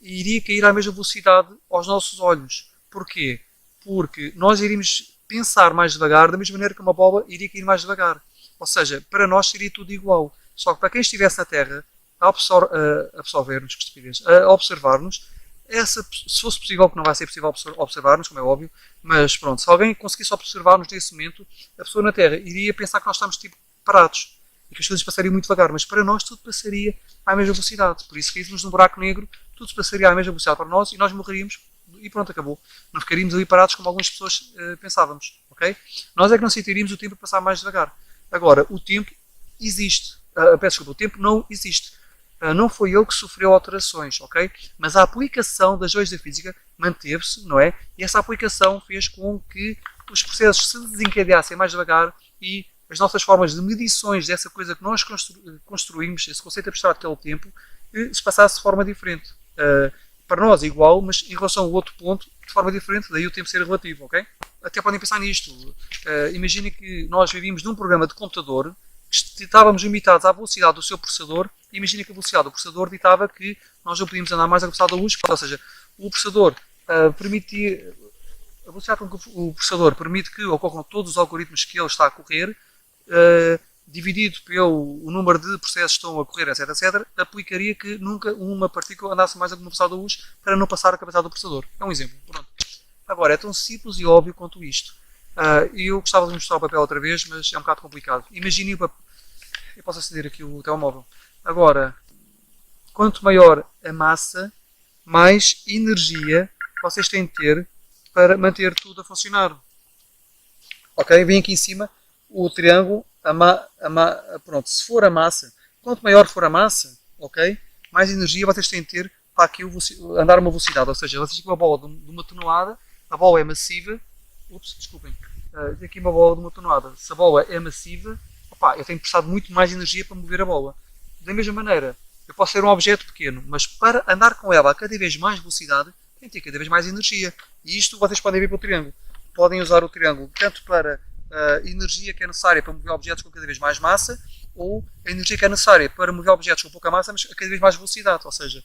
iria cair à mesma velocidade aos nossos olhos. Porquê? Porque nós iríamos pensar mais devagar, da mesma maneira que uma bola iria cair mais devagar. Ou seja, para nós seria tudo igual. Só que para quem estivesse na Terra a absorver-nos, que estupidez, a observar-nos, se fosse possível, que não vai ser possível observar-nos, como é óbvio, mas pronto, se alguém conseguisse observar-nos nesse momento, a pessoa na Terra iria pensar que nós estamos tipo parados e que as coisas passariam muito devagar, mas para nós tudo passaria à mesma velocidade. Por isso, caímos num buraco negro, tudo se passaria à mesma velocidade para nós e nós morreríamos e pronto, acabou. Não ficaríamos ali parados como algumas pessoas pensávamos, ok? Nós é que não sentiríamos o tempo a passar mais devagar. Agora, o tempo existe. Peço desculpa, o tempo não existe. Não foi ele que sofreu alterações, ok? Mas a aplicação das leis da física manteve-se, não é? E essa aplicação fez com que os processos se desencadeassem mais devagar e as nossas formas de medições dessa coisa que nós construímos, esse conceito abstrato que é o tempo, se passasse de forma diferente. Para nós igual, mas em relação ao outro ponto, de forma diferente, daí o tempo ser relativo, ok? Até podem pensar nisto. Imaginem que nós vivíamos num programa de computador, que estávamos limitados à velocidade do seu processador, e imaginem que a velocidade do processador ditava que nós não podíamos andar mais à velocidade da luz, ou seja, o processador permitia, a velocidade com que o processador permite que ocorram todos os algoritmos que ele está a correr, dividido pelo número de processos que estão a correr, etc, etc, aplicaria que nunca uma partícula andasse mais a uma velocidade da luz para não passar a capacidade do processador. É um exemplo. Pronto. Agora, é tão simples e óbvio quanto isto. Eu gostava de mostrar o papel outra vez, mas é um bocado complicado. Imaginem o papel. Eu posso acender aqui o telemóvel. Agora, quanto maior a massa, mais energia vocês têm de ter para manter tudo a funcionar. Ok? Vem aqui em cima o triângulo, pronto, se for a massa, quanto maior for a massa, ok? Mais energia vocês têm de ter para aqui andar a uma velocidade. Ou seja, vocês têm uma bola de uma tonelada, a bola é massiva. Ups, desculpem. Tem aqui uma bola de uma tonelada. Se a bola é massiva, eu tenho precisado muito mais energia para mover a bola. Da mesma maneira, eu posso ser um objeto pequeno, mas para andar com ela a cada vez mais velocidade, tem que ter cada vez mais energia. E isto vocês podem ver pelo triângulo. Podem usar o triângulo tanto para a energia que é necessária para mover objetos com cada vez mais massa, ou a energia que é necessária para mover objetos com pouca massa, mas a cada vez mais velocidade. Ou seja,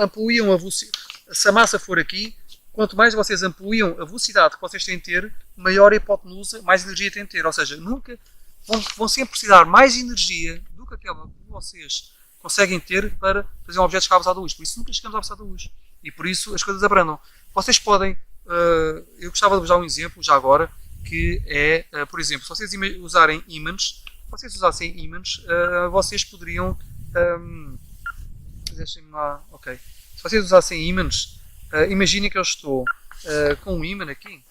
ampliam a velocidade. Se a massa for aqui, quanto mais vocês ampliam a velocidade que vocês têm de ter, maior a hipotenusa, mais energia têm de ter. Ou seja, nunca vão sempre precisar mais energia do que aquela que vocês conseguem ter para fazer um objeto chegar à velocidade da luz. Por isso nunca chegamos à velocidade da luz. E por isso as coisas abrandam. Vocês podem, eu gostava de vos dar um exemplo já agora, que é, por exemplo, se vocês usarem ímãs, vocês poderiam, deixem-me lá, ok, se vocês usassem ímãs, imaginem que eu estou com um ímã aqui,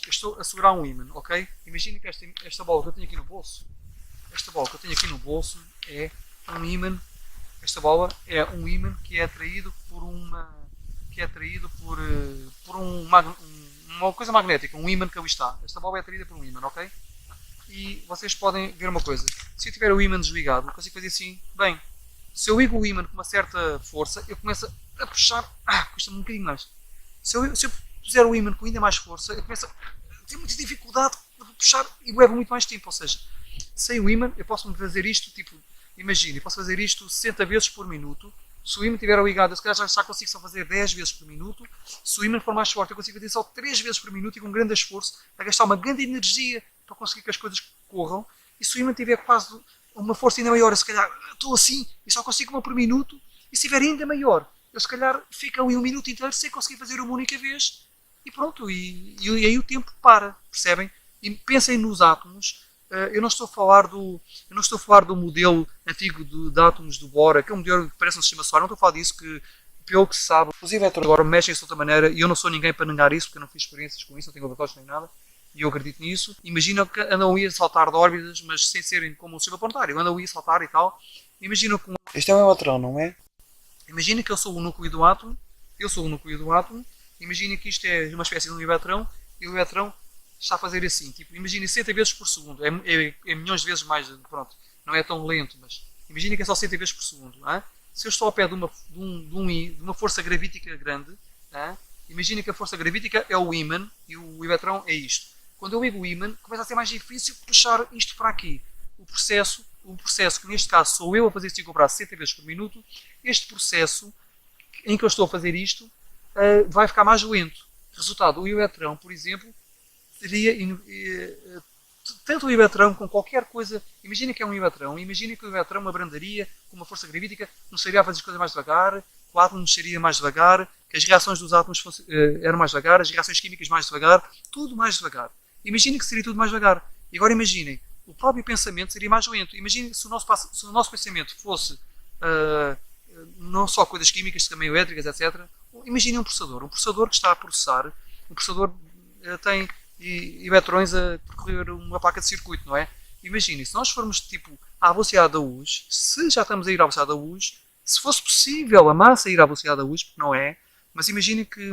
eu estou a segurar um ímã, ok? Imaginem que esta bola que eu tenho aqui no bolso, é um ímã, esta bola é um ímã que é atraído por uma coisa magnética, um ímã que ali está. Esta bola é atraída por um ímã, ok? E vocês podem ver uma coisa. Se eu tiver o ímã desligado, eu consigo fazer assim. Bem, se eu ligo o ímã com uma certa força, eu começo a puxar. Custa-me um bocadinho mais. Se eu puser o ímã com ainda mais força, eu começo a ter muita dificuldade de puxar e leva muito mais tempo. Ou seja, sem o ímã, eu posso fazer isto, tipo, imagine, eu posso fazer isto 60 vezes por minuto. Se o ímã estiver ligado, eu se calhar já consigo só fazer 10 vezes por minuto. Se o ímã for mais forte, eu consigo fazer só 3 vezes por minuto e com um grande esforço, a gastar uma grande energia para conseguir que as coisas corram. E se o ímã tiver quase uma força ainda maior, eu se calhar estou assim e só consigo uma por minuto. E se tiver ainda maior, eu se calhar fico ali um minuto inteiro sem conseguir fazer uma única vez. E pronto, e aí o tempo para, percebem? E pensem nos átomos. Eu não estou a falar do modelo antigo de átomos do Bohr, que é um modelo que parece um sistema solar, não estou a falar disso, que pelo que se sabe, os elétrons agora mexem-se de outra maneira, e eu não sou ninguém para negar isso, porque eu não fiz experiências com isso, não tenho laboratórios nem nada, e eu acredito nisso. Imagina que andam aí a saltar de órbitas, mas sem serem como um sistema planetário, andam aí a saltar e tal. Imagina que este é um elétron, não é? Imagina que eu sou o núcleo do átomo, imagina que isto é uma espécie de um elétron, e o elétron está a fazer assim, tipo, imagine 60 vezes por segundo, é milhões de vezes mais, pronto, não é tão lento, mas imagine que é só 60 vezes por segundo. Hein? Se eu estou ao pé de uma força gravítica grande, imagine que a força gravítica é o ímã e o elétron é isto. Quando eu ligo o ímã, começa a ser mais difícil puxar isto para aqui. O processo, que neste caso sou eu a fazer isto com o braço 60 vezes por minuto, este processo em que eu estou a fazer isto vai ficar mais lento. Resultado, o elétron, por exemplo, seria tanto o elétron com qualquer coisa. Imagina que é um elétron, imagina que o elétron abrandaria com uma força gravítica, começaria a fazer as coisas mais devagar, o átomo mexeria mais devagar, que as reações dos átomos eram mais devagar, as reações químicas mais devagar, tudo mais devagar. Imaginem que seria tudo mais devagar. E agora imaginem, o próprio pensamento seria mais lento. Imaginem se o nosso pensamento fosse não só coisas químicas, também elétricas, etc. Imaginem um processador que está a processar, o processador tem eletrões a percorrer uma placa de circuito, não é? Imaginem, se nós formos tipo à velocidade da luz, se já estamos a ir à velocidade da luz, se fosse possível a massa ir à velocidade da luz, porque não é, mas imaginem que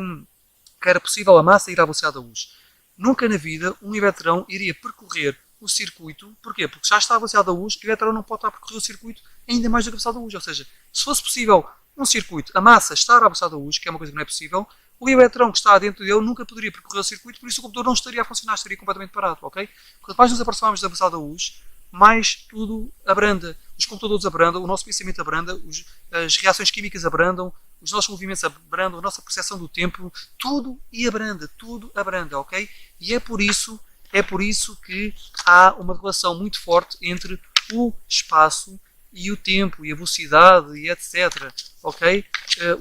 era possível a massa ir à velocidade da luz. Nunca na vida um eletrão iria percorrer o circuito. Porquê? Porque já está à velocidade da luz, o eletrão não pode estar a percorrer o circuito ainda mais do que a velocidade da luz. Ou seja, se fosse possível um circuito, a massa estar à velocidade da luz, que é uma coisa que não é possível, o eletrão que está dentro dele nunca poderia percorrer o circuito, por isso o computador não estaria a funcionar, estaria completamente parado, ok? Quanto mais nos aproximamos da velocidade da luz, mais tudo abranda. Os computadores abrandam, o nosso pensamento abranda, as reações químicas abrandam, os nossos movimentos abrandam, a nossa percepção do tempo, tudo abranda, ok? E é por isso que há uma relação muito forte entre o espaço e o tempo, e a velocidade, e etc. Ok?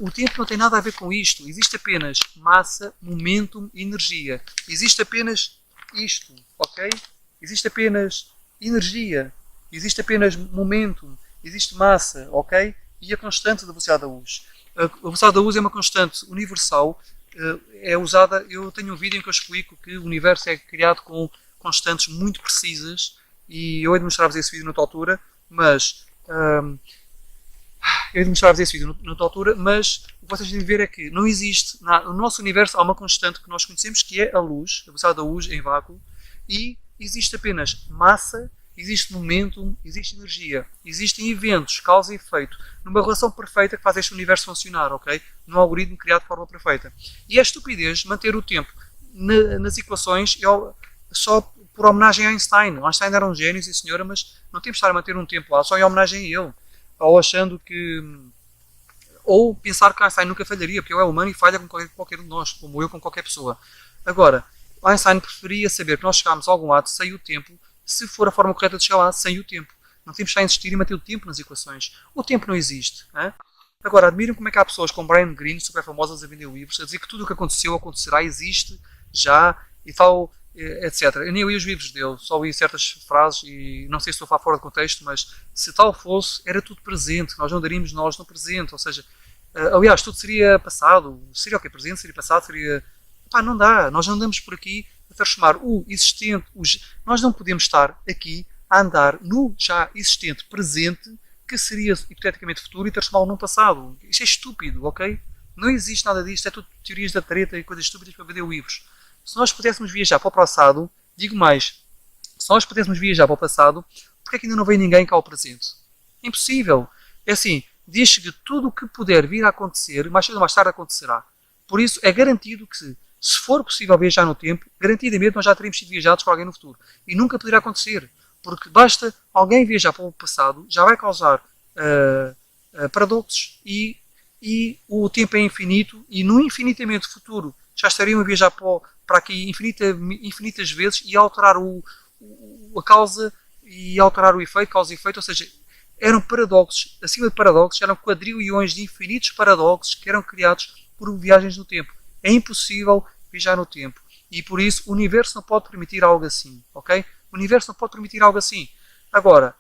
O tempo não tem nada a ver com isto. Existe apenas massa, momentum e energia. Existe apenas isto. Ok? Existe apenas energia. Existe apenas momentum. Existe massa. Ok? E a constante da velocidade da luz. A velocidade da luz é uma constante universal. É usada. Eu tenho um vídeo em que eu explico que o universo é criado com constantes muito precisas. E eu hei de mostrar-vos esse vídeo noutra altura. Mas eu hei de mostrar-vos esse vídeo noutra altura, mas o que vocês devem ver é que não existe, no nosso universo há uma constante que nós conhecemos, que é a luz, a velocidade da luz em vácuo, e existe apenas massa, existe momentum, existe energia, existem eventos, causa e efeito, numa relação perfeita que faz este universo funcionar, ok? Num algoritmo criado de forma perfeita. E é estupidez manter o tempo nas equações só por homenagem a Einstein. Einstein era um gênio, sim senhora, mas não temos de estar a manter um tempo lá só em homenagem a ele. Ou achando que... Ou pensar que Einstein nunca falharia, porque ele é humano e falha com qualquer um de nós, como eu com qualquer pessoa. Agora, Einstein preferia saber que nós chegámos a algum lado sem o tempo, se for a forma correta de chegar lá sem o tempo. Não temos de estar a insistir e manter o tempo nas equações. O tempo não existe. Hein? Agora, admiram como é que há pessoas como Brian Greene, super famosas a vender livros, a dizer que tudo o que aconteceu, acontecerá, existe, já, e tal... etc. Eu nem li os livros dele, só li certas frases e não sei se estou a falar fora de contexto, mas se tal fosse, era tudo presente, nós não daríamos nós no presente, ou seja, aliás, tudo seria passado, seria o que? Presente, seria passado, seria... Pá, não dá, nós não andamos por aqui a transformar o existente, nós não podemos estar aqui a andar no já existente presente, que seria hipoteticamente futuro, e transformá-lo num passado. Isto é estúpido, ok? Não existe nada disto, é tudo teorias da treta e coisas estúpidas para vender livros. Se nós pudéssemos viajar para o passado, digo mais, se nós pudéssemos viajar para o passado, porque é que ainda não veio ninguém cá ao presente? Impossível. É assim, diz que tudo o que puder vir a acontecer, mais cedo ou mais tarde acontecerá. Por isso, é garantido que, se for possível viajar no tempo, garantidamente nós já teríamos sido viajados por alguém no futuro. E nunca poderá acontecer. Porque basta alguém viajar para o passado, já vai causar paradoxos e o tempo é infinito, e no infinitamente futuro já estariam a viajar para aqui infinitas vezes e alterar a causa e alterar o efeito, causa e efeito, ou seja, eram paradoxos, acima de paradoxos, eram quadrilhões de infinitos paradoxos que eram criados por viagens no tempo. É impossível viajar no tempo e por isso o universo não pode permitir algo assim, ok? O universo não pode permitir algo assim. Agora,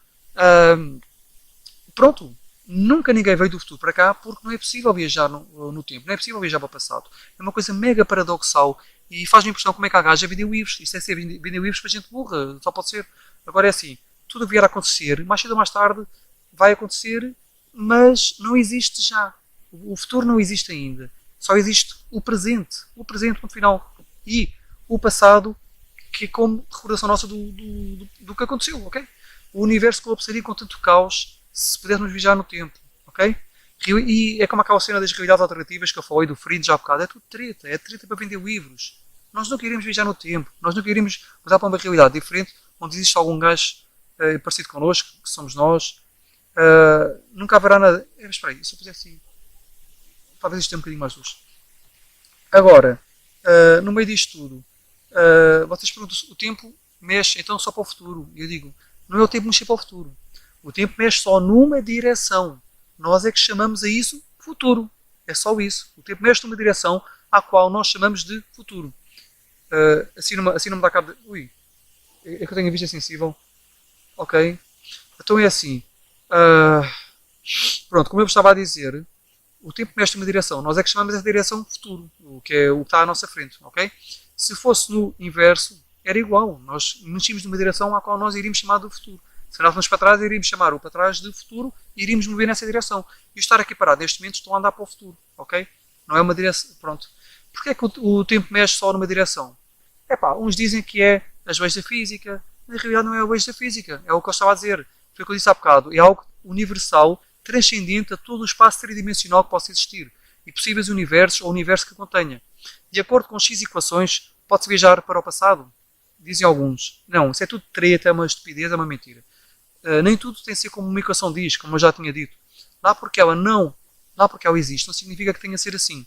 pronto, nunca ninguém veio do futuro para cá porque não é possível viajar no tempo, não é possível viajar para o passado. É uma coisa mega paradoxal e faz-me impressão como é que há gajo a vender livros. Isto é ser vender livros para gente burra, só pode ser. Agora é assim, tudo vier a acontecer, mais cedo ou mais tarde vai acontecer, mas não existe já. O futuro não existe ainda. Só existe o presente, ponto final. E o passado, que é como recordação nossa do que aconteceu, ok? O universo colapsaria com tanto caos se pudéssemos viajar no tempo, ok? E é como aquela cena das realidades alternativas que eu falei do Fringe há bocado. É tudo treta, é treta para vender livros. Nós não queremos viajar no tempo, nós não queremos mudar para uma realidade diferente, onde existe algum gajo parecido connosco, que somos nós. Nunca haverá nada... espera aí, se eu fizesse... Talvez isto tenha um bocadinho mais luz. Agora, no meio disto tudo, vocês perguntam se o tempo mexe então só para o futuro. E eu digo, não é o tempo mexer para o futuro. O tempo mexe só numa direção. Nós é que chamamos a isso futuro. É só isso. O tempo mexe numa direção à qual nós chamamos de futuro. Assim não me dá cabo de... Ui, é que eu tenho a vista sensível. Ok. Então é assim. Pronto, como eu estava a dizer, o tempo mexe uma direção. Nós é que chamamos essa direção futuro, o que é o que está à nossa frente, ok? Se fosse no inverso, era igual. Nós mexíamos numa direção à qual nós iríamos chamar do futuro. Se olhássemos para trás, iríamos chamar o para trás de futuro e iríamos mover nessa direção. E o estar aqui parado neste momento estou a andar para o futuro, ok? Não é uma direção. Pronto. Porquê é que o tempo mexe só numa direção? Epá, uns dizem que é as leis da física, na realidade não é a leis da física, é o que eu estava a dizer. Foi o que eu disse há bocado. É algo universal, transcendente a todo o espaço tridimensional que possa existir e possíveis universos ou universo que contenha. De acordo com X equações, pode-se viajar para o passado? Dizem alguns. Não, isso é tudo treta, é uma estupidez, é uma mentira. Nem tudo tem de ser como uma equação diz, como eu já tinha dito. Lá porque ela existe, não significa que tenha de ser assim.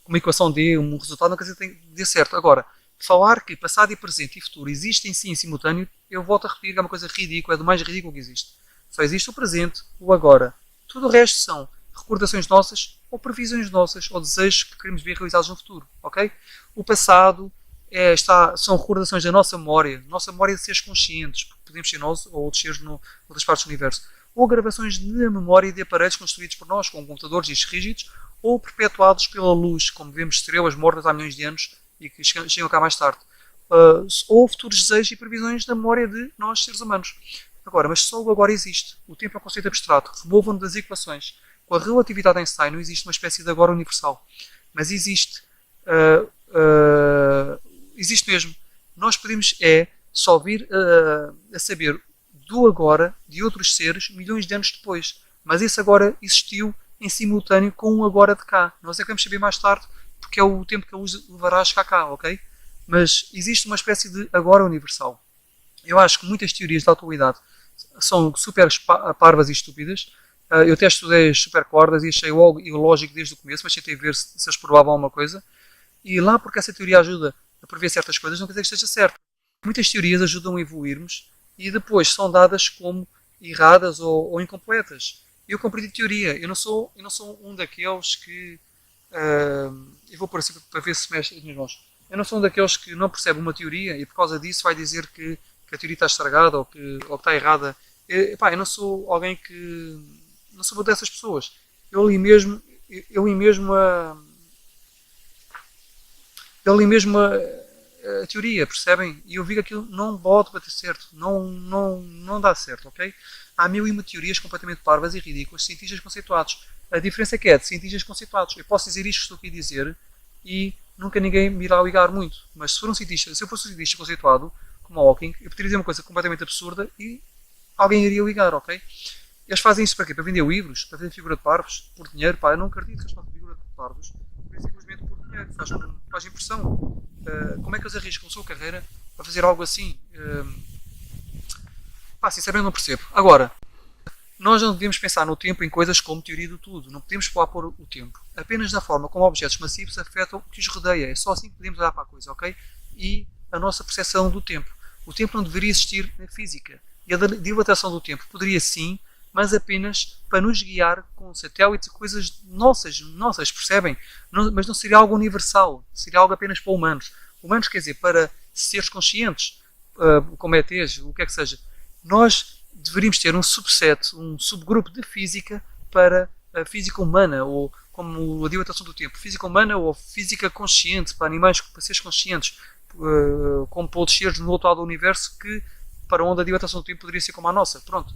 Uma equação dê um resultado, não quer dizer que tenha de certo. Agora, falar que passado e presente e futuro existem sim em simultâneo, eu volto a repetir que é uma coisa ridícula, é do mais ridículo que existe. Só existe o presente, o agora. Tudo o resto são recordações nossas, ou previsões nossas, ou desejos que queremos ver realizados no futuro, ok? O passado são recordações da nossa memória de seres conscientes, porque podemos ser nós ou outros seres noutras partes do universo, ou gravações de memória de aparelhos construídos por nós, com computadores discos rígidos, ou perpetuados pela luz, como vemos estrelas mortas há milhões de anos e que chegam cá mais tarde. Ou futuros desejos e previsões da memória de nós, seres humanos. Agora, mas só o agora existe. O tempo é um conceito abstrato. Removam-no das equações. Com a relatividade de Einstein não existe uma espécie de agora universal. Mas existe. Existe mesmo. Nós podemos só vir a saber do agora de outros seres milhões de anos depois. Mas esse agora existiu em simultâneo com o agora de cá. Nós é que vamos saber mais tarde, porque é o tempo que a luz levará a chegar cá, ok? Mas existe uma espécie de agora universal. Eu acho que muitas teorias da atualidade são super parvas e estúpidas. Eu até estudei as supercordas e achei logo ilógico desde o começo, mas tentei ver se eles provavam alguma coisa. E lá porque essa teoria ajuda a prever certas coisas, não quer dizer que esteja certo. Muitas teorias ajudam a evoluirmos e depois são dadas como erradas ou incompletas. Eu compreendi teoria. Eu não sou um daqueles que... eu vou pôr assim para ver se mexe as minhas mãos. Eu não sou um daqueles que não percebe uma teoria e por causa disso vai dizer que a teoria está estragada ou que está errada. Eu não sou alguém que... Não sou uma dessas pessoas. Eu li mesmo a teoria, percebem? E eu vi que aquilo não pode bater certo. Não dá certo, ok? Há mil e uma teorias completamente parvas e ridículas de cientistas conceituados. A diferença é que é de cientistas conceituados. Eu posso dizer isto que estou aqui a dizer e nunca ninguém me irá ligar muito. Mas se eu fosse um cientista conceituado, como Hawking, eu poderia dizer uma coisa completamente absurda e alguém iria ligar, ok? Eles fazem isso para quê? Para vender livros? Para vender figura de parvos? Por dinheiro? Pá, eu não acredito que eles façam figura de parvos simplesmente por dinheiro. Faz impressão. Como é que eles arriscam a sua carreira a fazer algo assim? Sinceramente não percebo. Agora, nós não devemos pensar no tempo em coisas como teoria do tudo. Não podemos pôr o tempo apenas na forma como objetos massivos afetam o que os rodeia. É só assim que podemos olhar para a coisa, ok? E a nossa percepção do tempo. O tempo não deveria existir na física. E a dilatação do tempo poderia sim, mas apenas para nos guiar com satélites e coisas nossas, percebem? Mas não seria algo universal. Seria algo apenas para humanos. Humanos quer dizer, para seres conscientes, como ETs, o que é que seja. Nós deveríamos ter um subset, um subgrupo de física para a física humana, ou como a dilatação do tempo, física humana ou física consciente, para animais, para seres conscientes, como para outros seres no outro lado do universo, que para onde a dilatação do tempo poderia ser como a nossa. Pronto.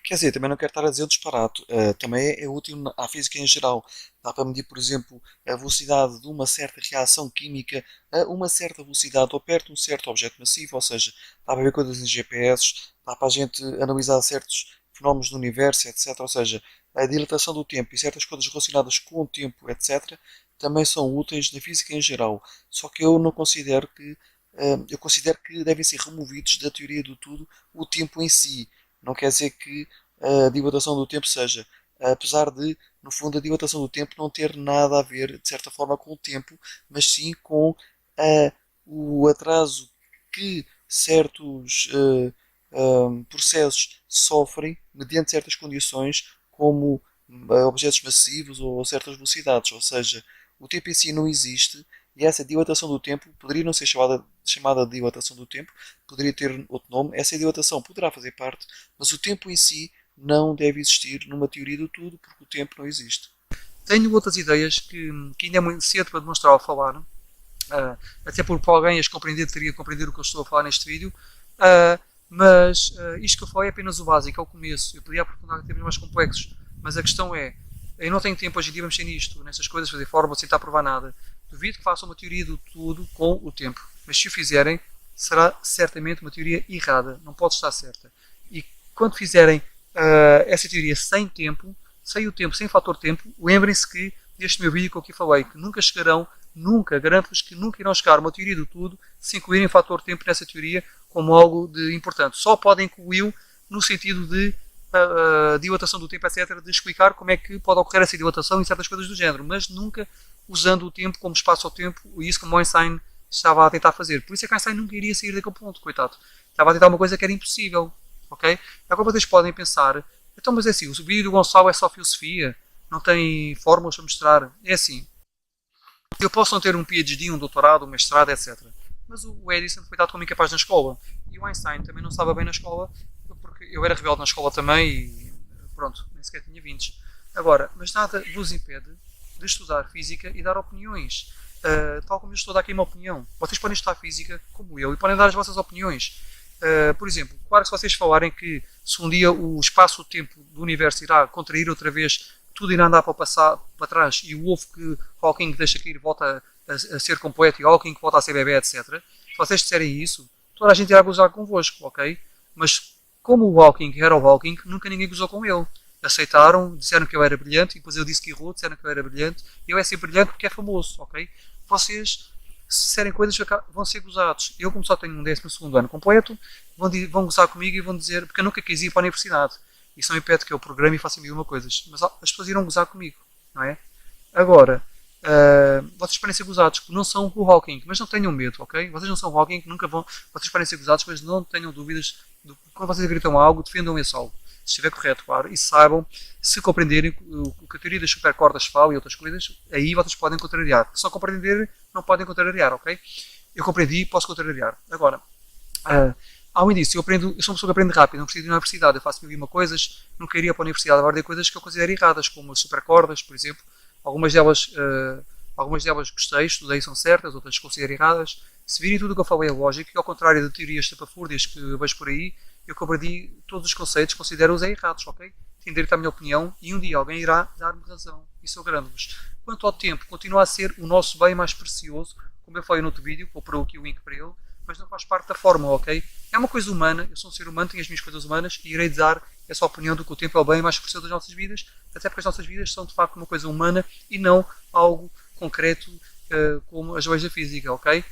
Quer dizer, também não quero estar a dizer o disparate. Também é útil à física em geral. Dá para medir, por exemplo, a velocidade de uma certa reação química a uma certa velocidade ou perto de um certo objeto massivo, ou seja, dá para ver coisas em GPS, dá para a gente analisar certos fenómenos do universo, etc. Ou seja, a dilatação do tempo e certas coisas relacionadas com o tempo, etc., também são úteis na física em geral. Só que eu não considero que eu considero que devem ser removidos da teoria do tudo o tempo em si. Não quer dizer que a dilatação do tempo seja, apesar de, no fundo, a dilatação do tempo não ter nada a ver, de certa forma, com o tempo, mas sim com o atraso que certos processos sofrem mediante certas condições, como objetos massivos ou certas velocidades. Ou seja, o tempo em si não existe e essa dilatação do tempo poderia não ser chamada de dilatação do tempo, poderia ter outro nome. Essa dilatação poderá fazer parte, mas o tempo em si não deve existir numa teoria do tudo, porque o tempo não existe. Tenho outras ideias que ainda é muito cedo para demonstrar ou falar, até porque para alguém as compreender teria que compreender o que eu estou a falar neste vídeo, mas isto que eu falei é apenas o básico, é o começo. Eu podia aprofundar temas mais complexos, mas a questão é, eu não tenho tempo hoje em dia para mexer nisto, nessas coisas, fazer fórmulas, tentar provar nada. Duvido que façam uma teoria do tudo com o tempo, mas se o fizerem, será certamente uma teoria errada, não pode estar certa. E quando fizerem essa teoria sem tempo, sem o tempo, sem fator tempo, lembrem-se que neste meu vídeo que eu aqui falei, que nunca chegarão, nunca, garanto-vos que nunca irão chegar a uma teoria do tudo se incluírem o fator tempo nessa teoria como algo de importante. Só podem incluí-lo no sentido de dilatação do tempo, etc., de explicar como é que pode ocorrer essa dilatação e certas coisas do género, mas nunca usando o tempo como espaço ao tempo, e isso como Einstein estava a tentar fazer. Por isso é que Einstein nunca iria sair daquele ponto, coitado. Estava a tentar uma coisa que era impossível, ok? Agora vocês podem pensar, então, mas é assim, o vídeo do Gonçalo é só filosofia, não tem fórmulas para mostrar. É assim, eu posso não ter um PhD, um doutorado, um mestrado, etc. Mas o Edison foi dado como incapaz na escola. E o Einstein também não estava bem na escola, porque eu era rebelde na escola também e pronto, nem sequer tinha 20. Agora, mas nada vos impede de estudar física e dar opiniões. Tal como eu estou a dar aqui uma opinião. Vocês podem estudar física como eu e podem dar as vossas opiniões. Por exemplo, claro que se vocês falarem que se um dia o espaço-tempo do universo irá contrair outra vez, tudo irá andar para trás e o ovo que Hawking deixa cair volta a ser completo e Hawking volta a ser bebê, etc. Se vocês disserem isso, toda a gente irá gozar convosco, ok? Mas como o Hawking era o Hawking, nunca ninguém gozou com ele. Aceitaram, disseram que eu era brilhante e depois eu disse que errou, disseram que eu era brilhante. Eu é ser brilhante porque é famoso, ok? Vocês, se disserem coisas, vão ser gozados. Eu, como só tenho um 12º ano completo, vão gozar comigo e vão dizer, porque eu nunca quis ir para a universidade. Isso não impede que eu programe e faça mil uma coisas. Mas as pessoas irão gozar comigo, não é? Agora, vocês podem ser gozados, porque não são o Hawking, mas não tenham medo, ok? Vocês não são o Hawking, nunca vão. Vocês podem ser gozados, mas não tenham dúvidas. Quando vocês acreditam em algo, defendam esse algo. Se estiver correto, claro, e saibam, se compreenderem o que a teoria das supercordas fala e outras coisas, aí vocês podem contrariar. Se não compreenderem, não podem contrariar, ok? Eu compreendi e posso contrariar. Agora, além disso, eu sou uma pessoa que aprende rápido, não preciso ir à universidade, eu faço mil e uma coisas, nunca iria para a universidade agora de coisas que eu considero erradas, como as supercordas, por exemplo. Algumas delas gostei, estudei, são certas, outras considero erradas. Se virem tudo o que eu falei é lógico, e ao contrário de teorias estapafúrdias que eu vejo por aí, eu compreendi todos os conceitos, considero-os errados, ok? Tenho direito à minha opinião e um dia alguém irá dar-me razão. Isso eu garanto-vos. Quanto ao tempo, continua a ser o nosso bem mais precioso, como eu falei no outro vídeo, vou pôr aqui o link para ele, mas não faz parte da fórmula, ok? É uma coisa humana, eu sou um ser humano, tenho as minhas coisas humanas e irei dar essa opinião de que o tempo é o bem mais precioso das nossas vidas, até porque as nossas vidas são de facto uma coisa humana e não algo concreto como as leis da física, ok?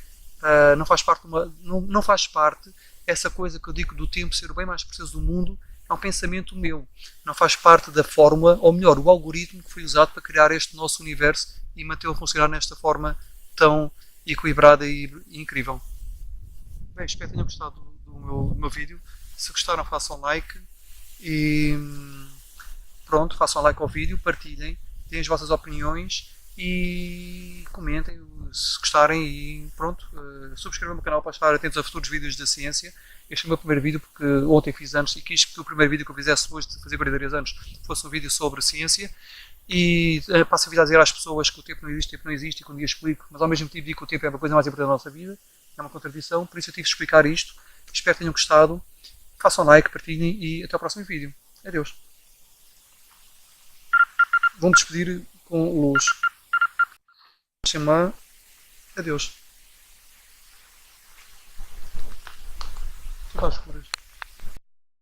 Não faz parte essa coisa que eu digo do tempo ser o bem mais precioso do mundo, é um pensamento meu. Não faz parte da fórmula, ou melhor, o algoritmo que foi usado para criar este nosso universo e mantê-lo a funcionar nesta forma tão equilibrada e incrível. Bem, espero que tenham gostado do meu vídeo. Se gostaram, façam like e pronto, façam like ao vídeo, partilhem, deem as vossas opiniões e comentem se gostarem e pronto, subscrevam o meu canal para estar atentos a futuros vídeos da ciência. Este é o meu primeiro vídeo porque ontem fiz anos e quis que o primeiro vídeo que eu fizesse depois de fazer 43 anos fosse um vídeo sobre ciência e passo a vida a dizer às pessoas que o tempo não existe e que um dia explico, mas ao mesmo tempo digo que o tempo é uma coisa mais importante da nossa vida, é uma contradição, por isso eu tive de explicar isto. Espero que tenham gostado, façam like, partilhem e até ao próximo vídeo. Adeus. Vou-me despedir com luz. Chamar. Adeus. Tudo às escuras.